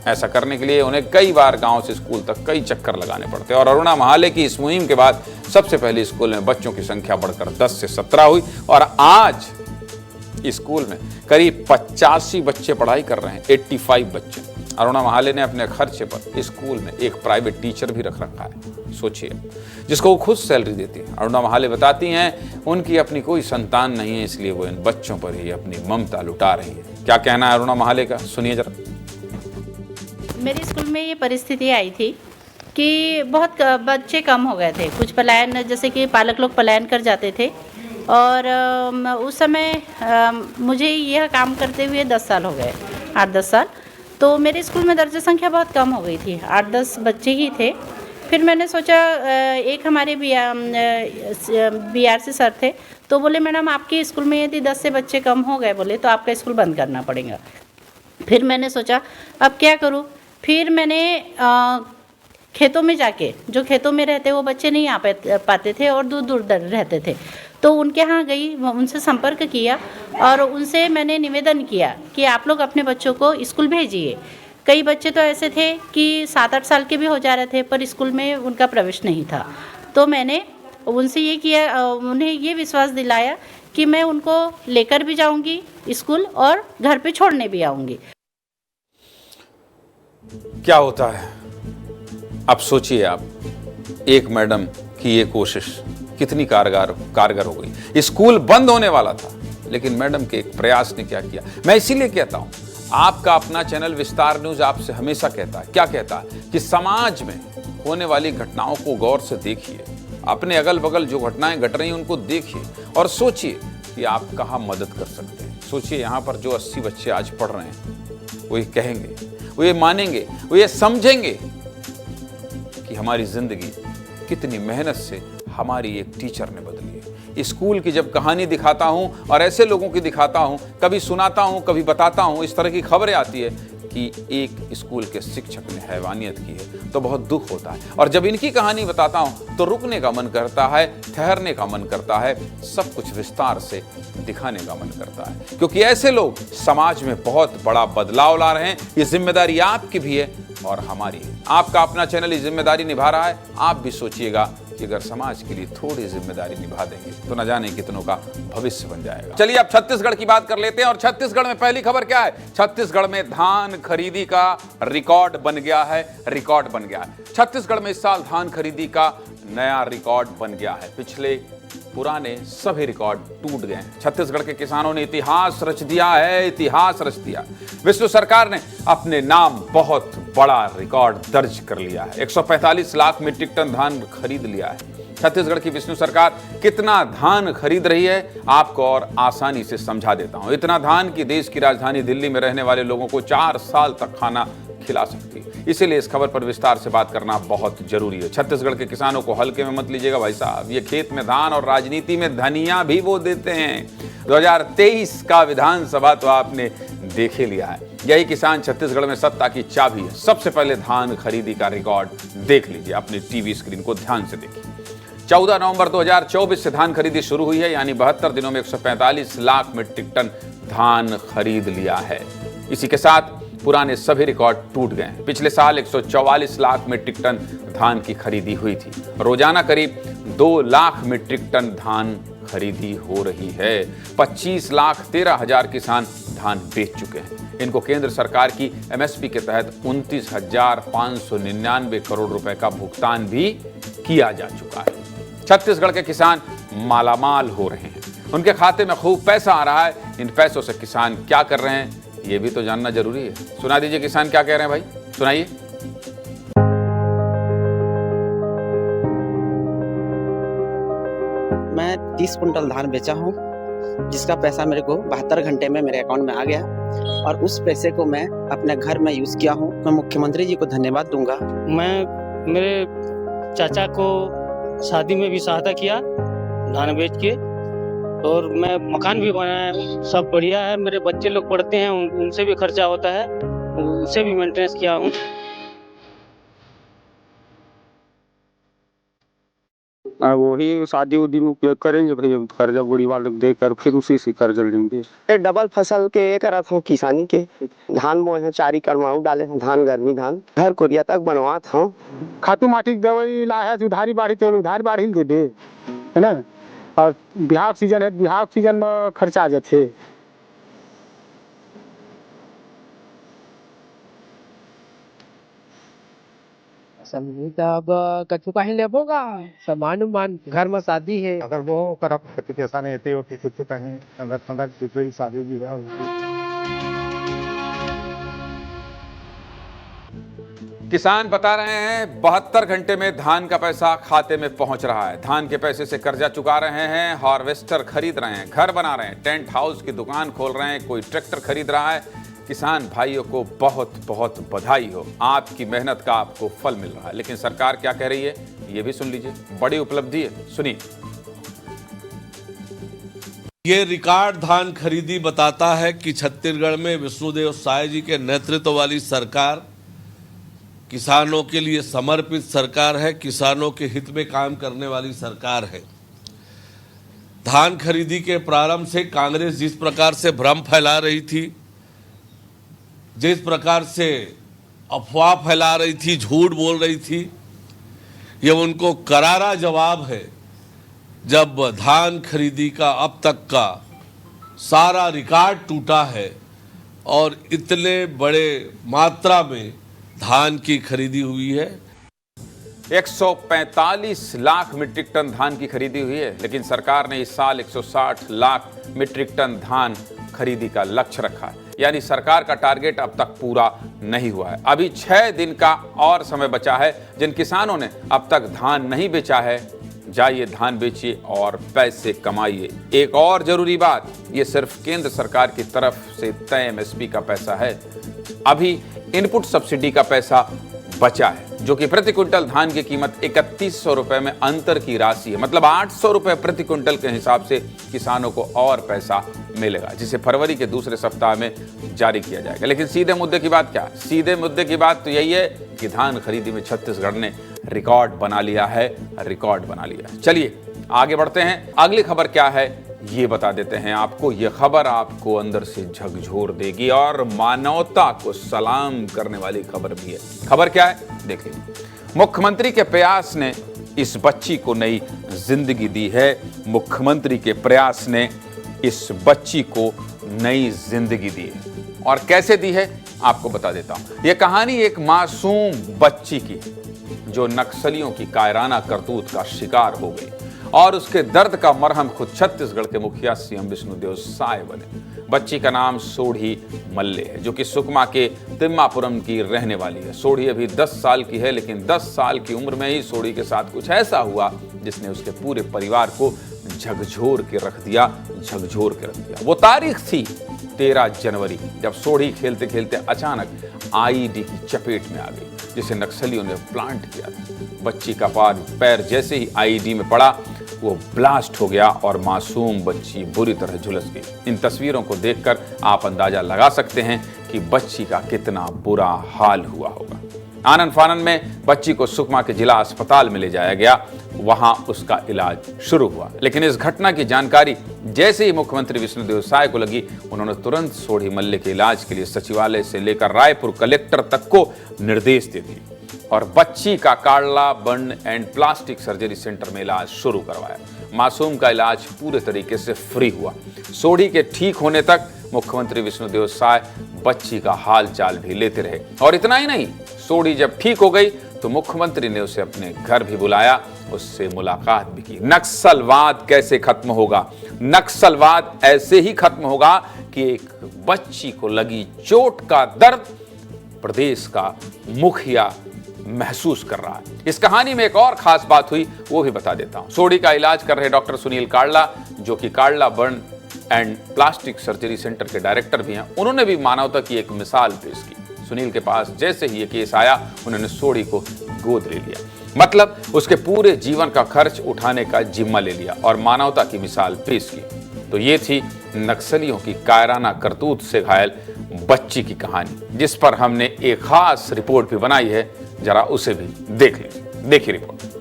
Speaker 1: ऐसा करने के लिए उन्हें कई बार गांव से स्कूल तक कई चक्कर लगाने पड़ते और अरुणा महाले की इस मुहिम के बाद सबसे पहले स्कूल में बच्चों की संख्या बढ़कर 10 से 17 हुई और आज स्कूल में करीब 85 बच्चे पढ़ाई कर रहे हैं, 85 बच्चे। अरुणा महाले ने अपने खर्चे पर स्कूल में एक प्राइवेट टीचर भी रख रखा है, सोचिए, जिसको वो खुद सैलरी देती है। अरुणा महाले बताती हैं उनकी अपनी कोई संतान नहीं है, इसलिए वो इन बच्चों पर ही अपनी ममता लुटा रही है। क्या कहना है अरुणा महाले का, सुनिए जरा।
Speaker 21: मेरे स्कूल में ये परिस्थिति आई थी कि बहुत बच्चे कम हो गए थे। कुछ पलायन, जैसे कि पालक लोग पलायन कर जाते थे और उस समय मुझे यह काम करते हुए 10 साल हो गए, 8-10 साल। तो मेरे स्कूल में दर्जा संख्या बहुत कम हो गई थी, 8-10 बच्चे ही थे। फिर मैंने सोचा, एक हमारे BRC सर थे, तो बोले मैडम आपके स्कूल में यदि 10 से बच्चे कम हो गए बोले तो आपका स्कूल बंद करना पड़ेगा। फिर मैंने सोचा अब क्या करूं। फिर मैंने खेतों में जाके, जो खेतों में रहते वो बच्चे नहीं आ पाते थे और दूर दूर रहते थे, तो उनके यहाँ गई, उनसे संपर्क किया और उनसे मैंने निवेदन किया कि आप लोग अपने बच्चों को स्कूल भेजिए। कई बच्चे तो ऐसे थे कि 7-8 साल के भी हो जा रहे थे पर स्कूल में उनका प्रवेश नहीं था। तो मैंने उनसे ये किया, उन्हें ये विश्वास दिलाया कि मैं उनको लेकर भी जाऊंगी स्कूल और घर पे छोड़ने भी आऊंगी।
Speaker 1: क्या होता है अब सोचिए आप, एक मैडम की ये कोशिश कितनी कारगर हो गई। स्कूल बंद होने वाला था लेकिन मैडम के एक प्रयास ने क्या किया। मैं इसीलिए कहता हूं, आपका अपना चैनल विस्तार न्यूज आपसे हमेशा कहता है, क्या कहता है, कि समाज में होने वाली घटनाओं को गौर से देखिए, अपने अगल बगल जो घटनाएं घट रही हैं उनको देखिए और सोचिए कि आप कहां मदद कर सकते हैं। सोचिए यहां पर जो 80 बच्चे आज पढ़ रहे हैं, वो ये कहेंगे, वो ये मानेंगे, वो ये समझेंगे कि हमारी जिंदगी कितनी मेहनत से हमारी एक टीचर ने बदली है। स्कूल की जब कहानी दिखाता हूं और ऐसे लोगों की दिखाता हूं, कभी सुनाता हूं, कभी बताता हूं, इस तरह की खबरें आती है कि एक स्कूल के शिक्षक ने हैवानियत की है, तो बहुत दुख होता है। और जब इनकी कहानी बताता हूं तो रुकने का मन करता है, ठहरने का मन करता है, सब कुछ विस्तार से दिखाने का मन करता है, क्योंकि ऐसे लोग समाज में बहुत बड़ा बदलाव ला रहे हैं। ये जिम्मेदारी आपकी भी है, और हमारी है। आपका अपना चैनल ये जिम्मेदारी निभा रहा है। आप भी सोचिएगा कि अगर समाज के लिए थोड़ी जिम्मेदारी निभा देंगे तो न जाने कितनों का भविष्य बन जाएगा। चलिए अब छत्तीसगढ़ की बात कर लेते हैं। और छत्तीसगढ़ में पहली खबर क्या है? छत्तीसगढ़ में धान खरीदी का रिकॉर्ड बन गया है। रिकॉर्ड बन गया है। छत्तीसगढ़ में इस साल धान खरीदी का नया रिकॉर्ड बन गया है। पिछले पुराने सभी रिकॉर्ड टूट गए हैं। छत्तीसगढ़ के किसानों ने इतिहास रच दिया है। इतिहास रच दिया। विष्णु सरकार ने अपने नाम बहुत बड़ा रिकॉर्ड दर्ज कर लिया है। 145 लाख मीट्रिक टन धान खरीद लिया है। छत्तीसगढ़ की विष्णु सरकार कितना धान खरीद रही है आपको और आसानी से समझा देता हूं। इतना धान कि देश की राजधानी दिल्ली में रहने वाले लोगों को 4 साल तक खाना खिला सकती है। इसीलिए इस खबर पर विस्तार से बात करना बहुत जरूरी है। छत्तीसगढ़ के किसानों को हल्के में मत लीजिएगा भाई साहब। ये खेत में धान और राजनीति में धनिया भी वो देते हैं। 2023 का विधानसभा तो आपने देखे लिया है। यही किसान छत्तीसगढ़ में सत्ता की चाबी है। सबसे पहले धान खरीदी का रिकॉर्ड देख लीजिए। अपनी टीवी स्क्रीन को ध्यान से देखिए। 14 नवंबर 2024 से धान खरीदी शुरू हुई है। यानी 72 दिनों में 145 लाख मीट्रिक टन धान खरीद लिया है। इसी के साथ पुराने सभी रिकॉर्ड टूट गए हैं। पिछले साल 144 लाख मीट्रिक टन धान की खरीदी हुई थी। रोजाना करीब 2 लाख मीट्रिक टन धान खरीदी हो रही है। 25,13,000 किसान धान बेच चुके हैं। इनको केंद्र सरकार की एमएसपी के तहत 29,599 करोड़ रुपए का भुगतान भी किया जा चुका है। छत्तीसगढ़ के किसान मालामाल हो रहे हैं। उनके खाते में खूब पैसा आ रहा है। इन पैसों से किसान क्या कर रहे हैं ये भी तो जानना जरूरी है। सुना दीजिए किसान क्या कह रहे हैं भाई, सुनाइए।
Speaker 2: मैं 30 कुंटल धान बेचा हूँ, जिसका पैसा मेरे को 72 घंटे में मेरे अकाउंट में आ गया और उस पैसे को मैं अपने घर में यूज किया हूँ। मैं मुख्यमंत्री जी को धन्यवाद दूंगा।
Speaker 17: मैं मेरे चाचा को शादी में भी सहायता किया धान बेच के, और मैं मकान भी बनाया हूँ। सब बढ़िया है। मेरे बच्चे लोग पढ़ते हैं, उनसे भी खर्चा होता है, उनसे भी मेंटेनेंस किया हूँ।
Speaker 22: वही शादी उदी में उपयोग करेंगे भाई, कर्जा बुढ़ी वाले देकर फिर उसी से कर्जा लेंगे।
Speaker 23: डबल फसल के एक करत हूँ किसानी के। धान बोए हैं, 4 करमाऊ डाले हैं, धान गर्मी धान घर कोरिया तक बनवात हूँ।
Speaker 22: खातू माटी दवाई लाया है, उधारी बाढ़ी तो उधारी बाढ़ी दे दे, है ना। और बिहार सीजन है, बिहार सीजन में खर्चा आ जाते।
Speaker 24: अब कछु कहीं लेबोगा सामान उमान, घर में शादी है,
Speaker 22: अगर वो करब ऐसा नहीं होते हो कि कुछ कहीं अंदर दूसरी शादी भी है।
Speaker 1: किसान बता रहे हैं 72 घंटे में धान का पैसा खाते में पहुंच रहा है। धान के पैसे से कर्जा चुका रहे हैं, हार्वेस्टर खरीद रहे हैं, घर बना रहे हैं, टेंट हाउस की दुकान खोल रहे हैं, कोई ट्रैक्टर खरीद रहा है। किसान भाइयों को बहुत बहुत बधाई हो। आपकी मेहनत का आपको फल मिल रहा है। लेकिन सरकार क्या कह रही है ये भी सुन लीजिए। बड़ी उपलब्धि है, सुनिए।
Speaker 25: ये रिकॉर्ड धान खरीदी बताता है कि छत्तीसगढ़ में विष्णुदेव साय जी के नेतृत्व वाली सरकार किसानों के लिए समर्पित सरकार है, किसानों के हित में काम करने वाली सरकार है। धान खरीदी के प्रारंभ से कांग्रेस जिस प्रकार से भ्रम फैला रही थी, जिस प्रकार से अफवाह फैला रही थी, झूठ बोल रही थी, ये उनको करारा जवाब है। जब धान खरीदी का अब तक का सारा रिकॉर्ड टूटा है और इतने बड़े मात्रा में धान की खरीदी हुई है।
Speaker 1: 145 लाख मीट्रिक टन धान की खरीदी हुई है। लेकिन सरकार ने इस साल 160 लाख मीट्रिक टन धान खरीदी का लक्ष्य रखा है। यानी सरकार का टारगेट अब तक पूरा नहीं हुआ है। अभी 6 दिन का और समय बचा है। जिन किसानों ने अब तक धान नहीं बेचा है, जाइए धान बेचिए और पैसे कमाइए। एक और जरूरी बात, ये सिर्फ केंद्र सरकार की तरफ से तय एमएसपी का पैसा है। अभी इनपुट सब्सिडी का पैसा बचा है, जो कि प्रति क्विंटल धान की कीमत 3100 रुपए में अंतर की राशि है। मतलब 800 रुपए प्रति क्विंटल के हिसाब से किसानों को और पैसा मिलेगा, जिसे फरवरी के दूसरे सप्ताह में जारी किया जाएगा। लेकिन सीधे मुद्दे की बात क्या? सीधे मुद्दे की बात तो यही है कि धान खरीदी में छत्तीसगढ़ ने रिकॉर्ड बना लिया है। रिकॉर्ड बना लिया है। चलिए आगे बढ़ते हैं। अगली खबर क्या है ये बता देते हैं आपको, ये खबर आपको अंदर से झकझोर देगी और मानवता को सलाम करने वाली खबर भी है। खबर क्या है, देखिए। मुख्यमंत्री के प्रयास ने इस बच्ची को नई जिंदगी दी है। मुख्यमंत्री के प्रयास ने इस बच्ची को नई जिंदगी दी है। और कैसे दी है आपको बता देता हूं। यह कहानी एक मासूम बच्ची की जो नक्सलियों की कायराना करतूत का शिकार हो गई और उसके दर्द का मरहम खुद छत्तीसगढ़ के मुखिया सीएम विष्णुदेव साय बने। बच्ची का नाम सोढ़ी मल्ले है, जो कि सुकमा के तिम्मापुरम की रहने वाली है। सोढ़ी अभी 10 साल की है, लेकिन 10 साल की उम्र में ही सोढ़ी के साथ कुछ ऐसा हुआ जिसने उसके पूरे परिवार को झकझोर के रख दिया। वो तारीख थी 13 जनवरी, जब सोढ़ी खेलते खेलते अचानक आईईडी की चपेट में आ गई, जिसे नक्सलियों ने प्लांट किया था। बच्ची का पैर जैसे ही आईईडी में पड़ा, वो ब्लास्ट हो गया और मासूम बच्ची बुरी तरह झुलस गई। इन तस्वीरों को देखकर आप अंदाजा लगा सकते हैं कि बच्ची का कितना बुरा हाल हुआ होगा। आनन फानन में बच्ची को सुकमा के जिला अस्पताल में ले जाया गया, वहां उसका इलाज शुरू हुआ। लेकिन इस घटना की जानकारी जैसे ही मुख्यमंत्री विष्णुदेव साय को लगी, उन्होंने तुरंत सोढ़ी मल्ले के इलाज के लिए सचिवालय से लेकर रायपुर कलेक्टर तक को निर्देश दे दिए और बच्ची का Kadla burn and plastic surgery centre में इलाज शुरू करवाया। मासूम का इलाज पूरे तरीके से फ्री हुआ। सोढ़ी के ठीक होने तक मुख्यमंत्री विष्णुदेव साय बच्ची का हाल चाल भी लेते रहे। और इतना ही नहीं, सोढ़ी जब ठीक हो गई तो मुख्यमंत्री ने उसे अपने घर भी बुलाया, उससे मुलाकात भी की। नक्सलवाद कैसे खत्म होगा? नक्सलवाद ऐसे ही खत्म होगा कि एक बच्ची को लगी चोट का दर्द प्रदेश का मुखिया महसूस कर रहा है। इस कहानी में एक और खास बात हुई, वो भी बता देता हूं। सोढ़ी का इलाज कर रहे डॉक्टर सुनील काड़ला, जो कि Kadla burn and plastic surgery centre के डायरेक्टर भी हैं, उन्होंने भी मानवता की एक मिसाल पेश की। सुनील के पास जैसे ही ये केस आया, उन्होंने सोढ़ी को गोद ले लिया, मतलब उसके पूरे जीवन का खर्च उठाने का जिम्मा ले लिया और मानवता की मिसाल पेश की। तो ये थी नक्सलियों की कायराना करतूत से घायल बच्ची की कहानी, जिस पर हमने एक खास रिपोर्ट भी बनाई है। जरा उसे भी देख लीजिए। देखिए रिपोर्ट।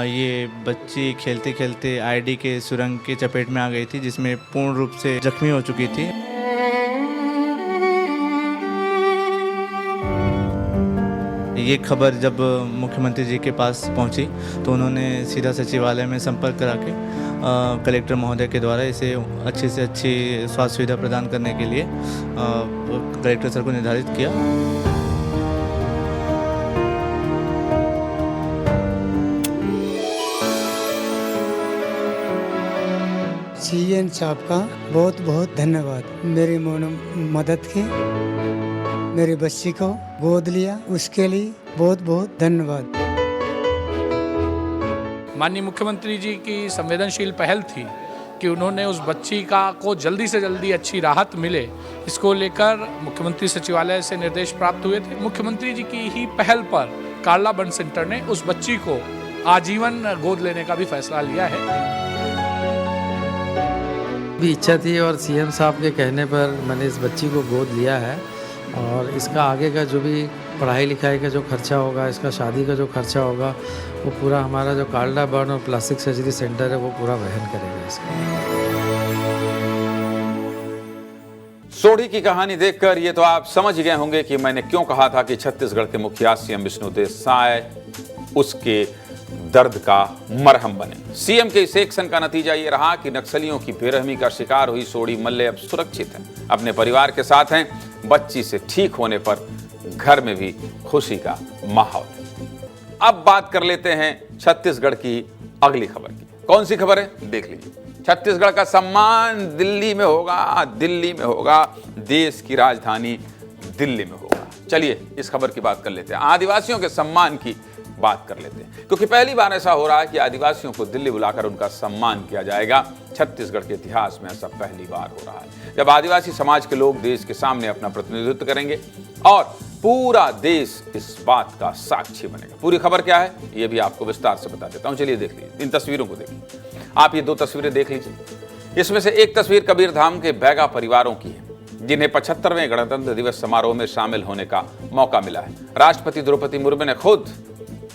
Speaker 4: ये बच्ची खेलते खेलते आईडी के सुरंग के चपेट में आ गई थी, जिसमें पूर्ण रूप से जख्मी हो चुकी थी। ये खबर जब मुख्यमंत्री जी के पास पहुंची तो उन्होंने सीधा सचिवालय में संपर्क करा के कलेक्टर महोदय के द्वारा इसे अच्छी से अच्छी स्वास्थ्य सुविधा प्रदान करने के लिए कलेक्टर सर को निर्धारित किया।
Speaker 5: सीएम साहब का बहुत बहुत धन्यवाद। मेरी मदद की, मेरी बच्ची को गोद लिया, उसके लिए बहुत बहुत धन्यवाद।
Speaker 6: माननीय मुख्यमंत्री जी की संवेदनशील पहल थी कि उन्होंने उस बच्ची को जल्दी से जल्दी अच्छी राहत मिले, इसको लेकर मुख्यमंत्री सचिवालय से निर्देश प्राप्त हुए थे। मुख्यमंत्री जी की ही पहल पर काड़ला बर्न सेंटर ने उस बच्ची को आजीवन गोद लेने का भी फैसला लिया है।
Speaker 7: भी इच्छा थी और सीएम साहब के कहने पर मैंने इस बच्ची को गोद लिया है और इसका आगे का जो भी पढ़ाई लिखाई का जो खर्चा होगा, इसका शादी का जो खर्चा होगा, वो पूरा हमारा जो काड़ला बर्न और प्लास्टिक सर्जरी सेंटर है वो पूरा वहन करेगा इसका।
Speaker 1: सोढ़ी की कहानी देखकर ये तो आप समझ गए होंगे कि मैंने क्यों कहा था कि छत्तीसगढ़ के मुखिया सीएम विष्णुदेव साय उसके दर्द का मरहम बने। सीएम के इस एक्शन का नतीजा ये रहा कि नक्सलियों की बेरहमी का शिकार हुई सोढ़ी मल्ले अब सुरक्षित हैं, अपने परिवार के साथ हैं। बच्ची से ठीक होने पर घर में भी खुशी का माहौल है। अब बात कर लेते हैं छत्तीसगढ़ की अगली खबर की। कौन सी खबर है, देख लीजिए। छत्तीसगढ़ का सम्मान दिल्ली में होगा, दिल्ली में होगा, देश की राजधानी दिल्ली में होगा। चलिए इस खबर की बात कर लेते हैं। आदिवासियों के सम्मान की बात कर लेते हैं, क्योंकि पहली बार ऐसा हो रहा है कि आदिवासियों को दिल्ली बुलाकर उनका सम्मान किया जाएगा। छत्तीसगढ़ के इतिहास में ऐसा पहली बार हो रहा है, जब आदिवासी समाज के लोग देश के सामने अपना प्रतिनिधित्व करेंगे और पूरा देश इस बात का साक्षी बनेगा। पूरी खबर क्या है ये भी आपको विस्तार से बता देता हूं। चलिए देख लीजिए, इन तस्वीरों को देखिए। आप ये 2 तस्वीरें देख लीजिए। इसमें से एक तस्वीर कबीरधाम के बैगा परिवारों की है, जिन्हें 75वें गणतंत्र दिवस समारोह में शामिल होने का मौका मिला है। राष्ट्रपति द्रौपदी मुर्मू ने खुद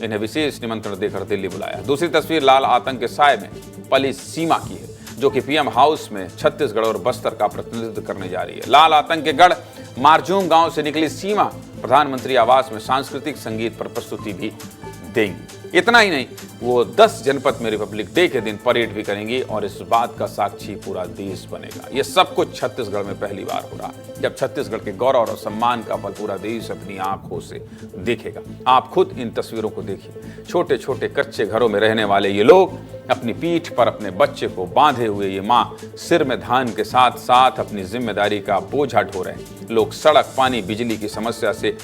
Speaker 1: इन्हें विशेष निमंत्रण देकर दिल्ली बुलाया। दूसरी तस्वीर लाल आतंक के साए में पली सीमा की है, जो कि पीएम हाउस में छत्तीसगढ़ और बस्तर का प्रतिनिधित्व करने जा रही है। लाल आतंक के गढ़ मारजूम गांव से निकली सीमा प्रधानमंत्री आवास में सांस्कृतिक संगीत पर प्रस्तुति भी देंगी। इतना ही नहीं, वो 10 जनपद में रिपब्लिक डे के दिन परेड भी करेंगी और इस बात का साक्षी पूरा देश बनेगा। ये सब कुछ छत्तीसगढ़ में पहली बार हो रहा है, जब छत्तीसगढ़ के गौरव और सम्मान का पल पूरा देश अपनी आंखों से देखेगा। आप खुद इन तस्वीरों को देखिए। छोटे छोटे कच्चे घरों में रहने वाले ये लोग अपनी पीठ पर अपने बच्चे को बांधे हुए, ये माँ सिर में धान के साथ साथ अपनी जिम्मेदारी का बोझा ढो रहे हैं। लोग सड़क, पानी, बिजली की समस्या से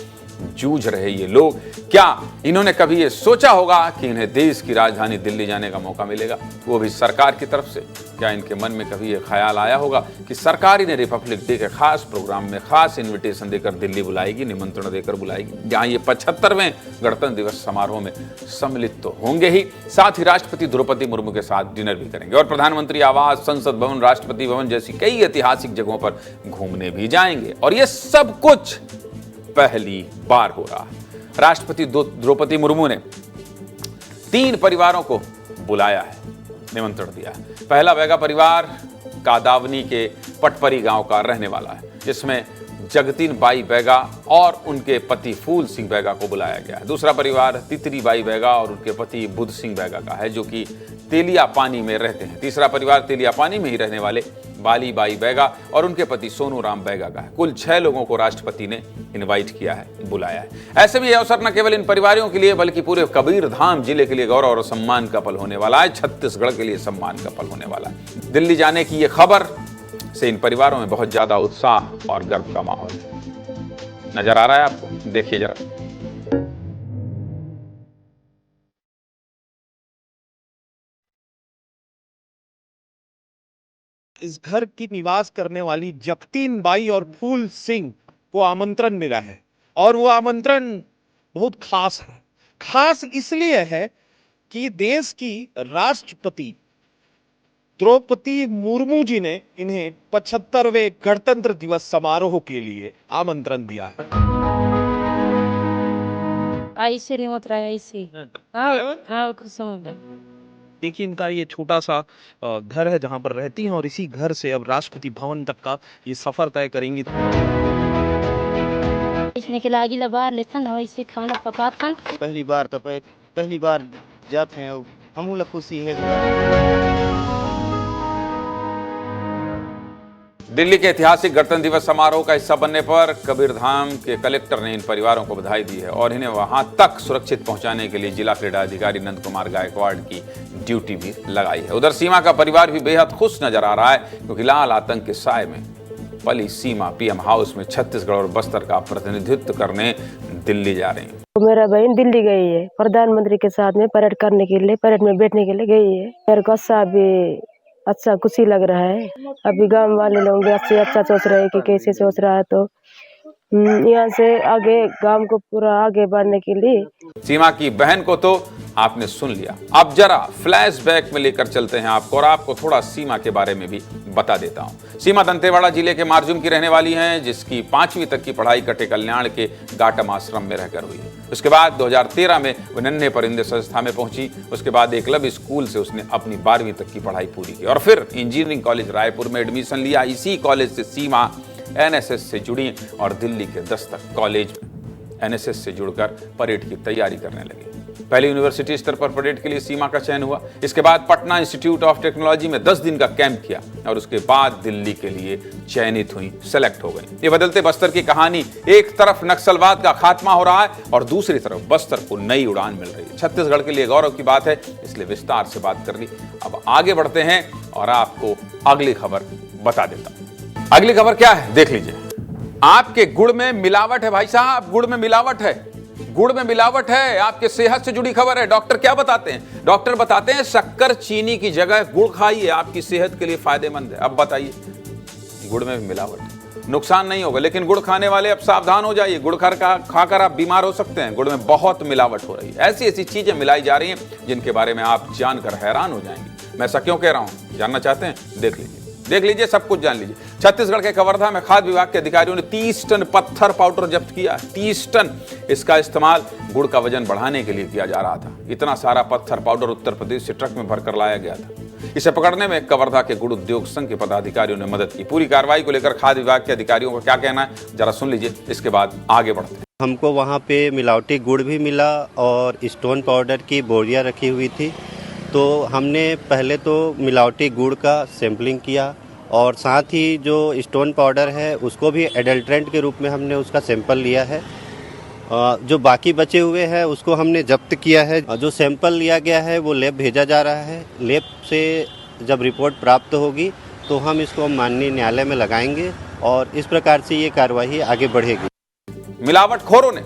Speaker 1: जूझ रहे ये लोग, क्या इन्होंने कभी ये सोचा होगा कि इन्हें देश की राजधानी दिल्ली जाने का मौका मिलेगा, वो भी सरकार की तरफ से? क्या इनके मन में कभी ये ख्याल आया होगा कि सरकार इन्हें रिपब्लिक डे के खास प्रोग्राम में खास इनविटेशन देकर दिल्ली बुलाएगी, निमंत्रण देकर बुलाएगी, जहां ये 75वें गणतंत्र दिवस समारोह में सम्मिलित तो होंगे ही, साथ ही राष्ट्रपति द्रौपदी मुर्मू के साथ डिनर भी करेंगे और प्रधानमंत्री आवास, संसद भवन, राष्ट्रपति भवन जैसी कई ऐतिहासिक जगहों पर घूमने भी जाएंगे। और ये सब कुछ पहली बार हो रहा है। राष्ट्रपति द्रौपदी मुर्मू ने 3 परिवारों को बुलाया है, निमंत्रण दिया है। पहला बैगा परिवार कादावनी के पटपरी गांव का रहने वाला है, जिसमें जगतीन बाई बैगा और उनके पति फूल सिंह बैगा को बुलाया गया है। दूसरा परिवार तितरी बाई बैगा और उनके पति बुद्ध सिंह बैगा का है, जो कि तेलिया पानी में रहते हैं। तीसरा परिवार तेलिया पानी में ही रहने वाले बाली बाई बैगा और उनके पति सोनू राम बैगा का है। कुल 6 लोगों को राष्ट्रपति ने इनवाइट किया है, बुलाया है। ऐसे में यह अवसर न केवल इन परिवारों के लिए बल्कि पूरे कबीरधाम जिले के लिए गौरव और सम्मान का पल होने वाला है, छत्तीसगढ़ के लिए सम्मान का पल होने वाला है। दिल्ली जाने की ये खबर से इन परिवारों में बहुत ज्यादा उत्साह और गर्व का माहौल है। नजर आ रहा है आपको? देखिए जरा।
Speaker 3: इस घर की निवास करने वाली जगतीन बाई और फूल सिंह को आमंत्रण मिला है और वो आमंत्रण बहुत खास है। खास इसलिए है कि देश की राष्ट्रपति द्रौपदी मुर्मू जी ने इन्हें 75वें गणतंत्र दिवस समारोह के लिए आमंत्रण दिया है।
Speaker 20: ऐसे नहीं होता है, ऐसे हाँ कुछ समझ।
Speaker 3: देखिए, इनका ये छोटा सा घर है जहाँ पर रहती हैं और इसी घर से अब राष्ट्रपति भवन तक का ये सफर तय करेंगी।
Speaker 20: इसने के लागी लबार लेता ना, इसे खाना पकाता।
Speaker 23: पहली बार जाते हैं, हम लोग खुशी है।
Speaker 1: दिल्ली के ऐतिहासिक गणतंत्र दिवस समारोह का हिस्सा बनने पर कबीरधाम के कलेक्टर ने इन परिवारों को बधाई दी है और इन्हें वहां तक सुरक्षित पहुंचाने के लिए जिला क्रीड़ा अधिकारी नंद कुमार गायकवाड़ की ड्यूटी भी लगाई है। उधर सीमा का परिवार भी बेहद खुश नजर आ रहा है, क्योंकि लाल आतंक के साए में पली सीमा पीएम हाउस में छत्तीसगढ़ और बस्तर का प्रतिनिधित्व करने दिल्ली जा रही है।
Speaker 20: तो मेरा बहन दिल्ली गई है, प्रधानमंत्री के साथ में परेड करने के लिए, परेड में बैठने के लिए गई है। मेरे को भी अच्छा खुशी लग रहा है। अभी गांव वाले लोग अच्छा सोच रहे हैं कि कैसे सोच रहा है, तो यहाँ से आगे गांव को पूरा आगे बढ़ने के लिए।
Speaker 1: सीमा की बहन को तो आपने सुन लिया, अब जरा फ्लैशबैक में लेकर चलते हैं आपको और आपको थोड़ा सीमा के बारे में भी बता देता हूं। सीमा दंतेवाड़ा जिले के मारजूम की रहने वाली हैं, जिसकी 5वीं तक की पढ़ाई कटे कल्याण के गाटम आश्रम में रहकर हुई। उसके बाद 2013 में वो नन्हे परिंदे संस्था में पहुंची। उसके बाद एकलव्य स्कूल से उसने अपनी 12वीं तक की पढ़ाई पूरी की और फिर इंजीनियरिंग कॉलेज रायपुर में एडमिशन लिया। इसी कॉलेज से सीमा एनएसएस से जुड़ी और दिल्ली के दस्तक कॉलेज में एनएसएस से जुड़कर परेड की तैयारी करने लगी। पहले यूनिवर्सिटी स्तर पर परेड के लिए सीमा का चयन हुआ। इसके बाद पटना इंस्टीट्यूट ऑफ टेक्नोलॉजी में 10 दिन का कैंप किया और उसके बाद दिल्ली के लिए चयनित हुई, सेलेक्ट हो गई। ये बदलते बस्तर की कहानी, एक तरफ नक्सलवाद का खात्मा हो रहा है और दूसरी तरफ बस्तर को नई उड़ान मिल रही है। छत्तीसगढ़ के लिए गौरव की बात है, इसलिए विस्तार से बात कर ली। अब आगे बढ़ते हैं और आपको अगली खबर बता देता हूं। अगली खबर क्या है, देख लीजिए। आपके गुड़ में मिलावट है भाई साहब, गुड़ में मिलावट है, गुड़ में मिलावट है। आपके सेहत से जुड़ी खबर है। डॉक्टर क्या बताते हैं? डॉक्टर बताते हैं शक्कर चीनी की जगह गुड़ खाइए, आपकी सेहत के लिए फायदेमंद है। अब बताइए, गुड़ में मिलावट है। नुकसान नहीं होगा। लेकिन गुड़ खाने वाले अब सावधान हो जाइए, गुड़ खाकर आप बीमार हो सकते हैं। गुड़ में बहुत मिलावट हो रही है, ऐसी ऐसी चीजें मिलाई जा रही हैं जिनके बारे में आप जानकर हैरान हो जाएंगे। मैं ऐसा क्यों कह रहा हूं, जानना चाहते हैं? देख लीजिए, सब कुछ जान लीजिए। छत्तीसगढ़ के कवर्धा में खाद्य विभाग के अधिकारियों ने 30 टन पत्थर पाउडर जब्त किया। 30 टन। इसका इस्तेमाल गुड़ का वजन बढ़ाने के लिए किया जा रहा था। इतना सारा पत्थर पाउडर उत्तर प्रदेश से ट्रक में भरकर लाया गया था। इसे पकड़ने में कवर्धा के गुड़ उद्योग संघ के पदाधिकारियों ने मदद की। पूरी कार्रवाई को लेकर खाद्य विभाग के अधिकारियों का क्या कहना है, जरा सुन लीजिए, इसके बाद आगे बढ़ते हैं।
Speaker 8: हमको वहाँ पे मिलावटी गुड़ भी मिला और स्टोन पाउडर की बोरियां रखी हुई थी। तो हमने पहले तो मिलावटी गुड़ का सैंपलिंग किया और साथ ही जो स्टोन पाउडर है उसको भी एडल्ट्रेंट के रूप में हमने उसका सैंपल लिया है। जो बाकी बचे हुए हैं उसको हमने जब्त किया है। जो सैंपल लिया गया है वो लैब भेजा जा रहा है। लैब से जब रिपोर्ट प्राप्त होगी तो हम इसको माननीय न्यायालय में लगाएंगे और इस प्रकार से ये कार्रवाई आगे बढ़ेगी।
Speaker 1: मिलावटखोरों ने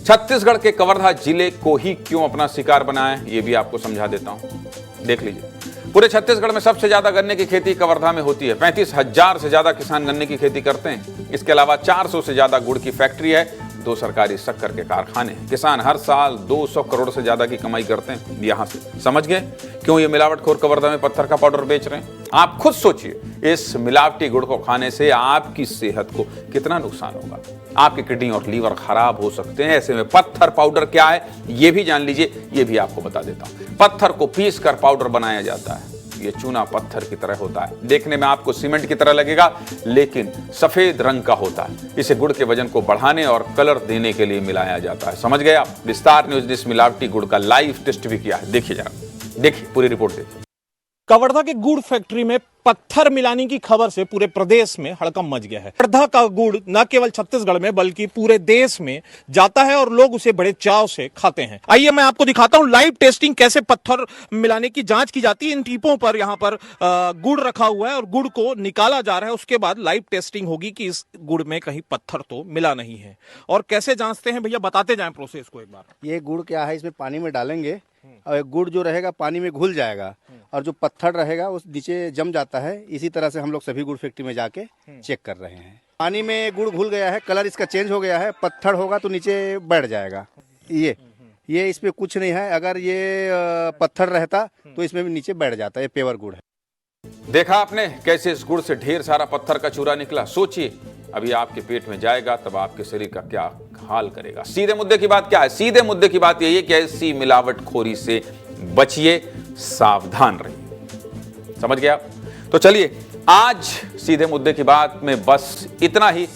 Speaker 1: छत्तीसगढ़ के कवर्धा जिले को ही क्यों अपना शिकार बनाया है, ये भी आपको समझा देता हूं। देख लीजिए, पूरे छत्तीसगढ़ में सबसे ज्यादा गन्ने की खेती कवर्धा में होती है। 35,000 से ज्यादा किसान गन्ने की खेती करते हैं। इसके अलावा 400 से ज्यादा गुड़ की फैक्ट्री है, 2 सरकारी शक्कर के कारखाने हैं। किसान हर साल 200 करोड़ से ज्यादा की कमाई करते हैं यहां से। समझ गए क्यों ये मिलावटखोर कवर्धा में पत्थर का पाउडर बेच रहे हैं? आप खुद सोचिए, इस मिलावटी गुड़ को खाने से आपकी सेहत को कितना नुकसान होगा। आपकी किडनी और लीवर खराब हो सकते हैं। ऐसे में पत्थर पाउडर क्या है ये भी जान लीजिए, ये भी आपको बता देता हूं। पत्थर को पीस कर पाउडर बनाया जाता है। ये चूना पत्थर की तरह होता है, देखने में आपको सीमेंट की तरह लगेगा लेकिन सफेद रंग का होता है। इसे गुड़ के वजन को बढ़ाने और कलर देने के लिए मिलाया जाता है। समझ गए आप? विस्तार न्यूज ने इस मिलावटी गुड़ का लाइव टेस्ट भी किया है। देखिए जरा, देखिए पूरी रिपोर्ट देखिए।
Speaker 3: कवर्धा के गुड़ फैक्ट्री में पत्थर मिलाने की खबर से पूरे प्रदेश में हड़कंप मच गया है। कवर्धा का गुड़ न केवल छत्तीसगढ़ में बल्कि पूरे देश में जाता है और लोग उसे बड़े चाव से खाते हैं। आइए मैं आपको दिखाता हूं लाइव टेस्टिंग, कैसे पत्थर मिलाने की जांच की जाती है। इन टीपों पर यहाँ पर गुड़ रखा हुआ है और गुड़ को निकाला जा रहा है। उसके बाद लाइव टेस्टिंग होगी कि इस गुड़ में कहीं पत्थर तो मिला नहीं है। और कैसे जांचते हैं भैया, बताते जाएं प्रोसेस को एक बार।
Speaker 9: ये गुड़ क्या है, इसमें पानी में डालेंगे और गुड़ जो रहेगा पानी में घुल जाएगा और जो पत्थर रहेगा उस नीचे जम जाता है। इसी तरह से हम लोग सभी गुड़ फैक्ट्री में जाके चेक कर रहे हैं। पानी में गुड़ घुल गया है, कलर इसका चेंज हो गया है, पत्थर होगा तो नीचे बैठ जाएगा। ये इसमें कुछ नहीं है। अगर ये पत्थर रहता तो इसमें भी नीचे बैठ जाता है। ये पेवर गुड़ है।
Speaker 1: देखा आपने कैसे इस गुड़ से ढेर सारा पत्थर का चूरा निकला। सोचिए, अभी आपके पेट में जाएगा तब आपके शरीर का क्या हाल करेगा। सीधे मुद्दे की बात क्या है? सीधे मुद्दे की बात यही है कि ऐसी मिलावटखोरी से बचिए, सावधान रहिए। समझ गया? तो चलिए, आज सीधे मुद्दे की बात में बस इतना ही।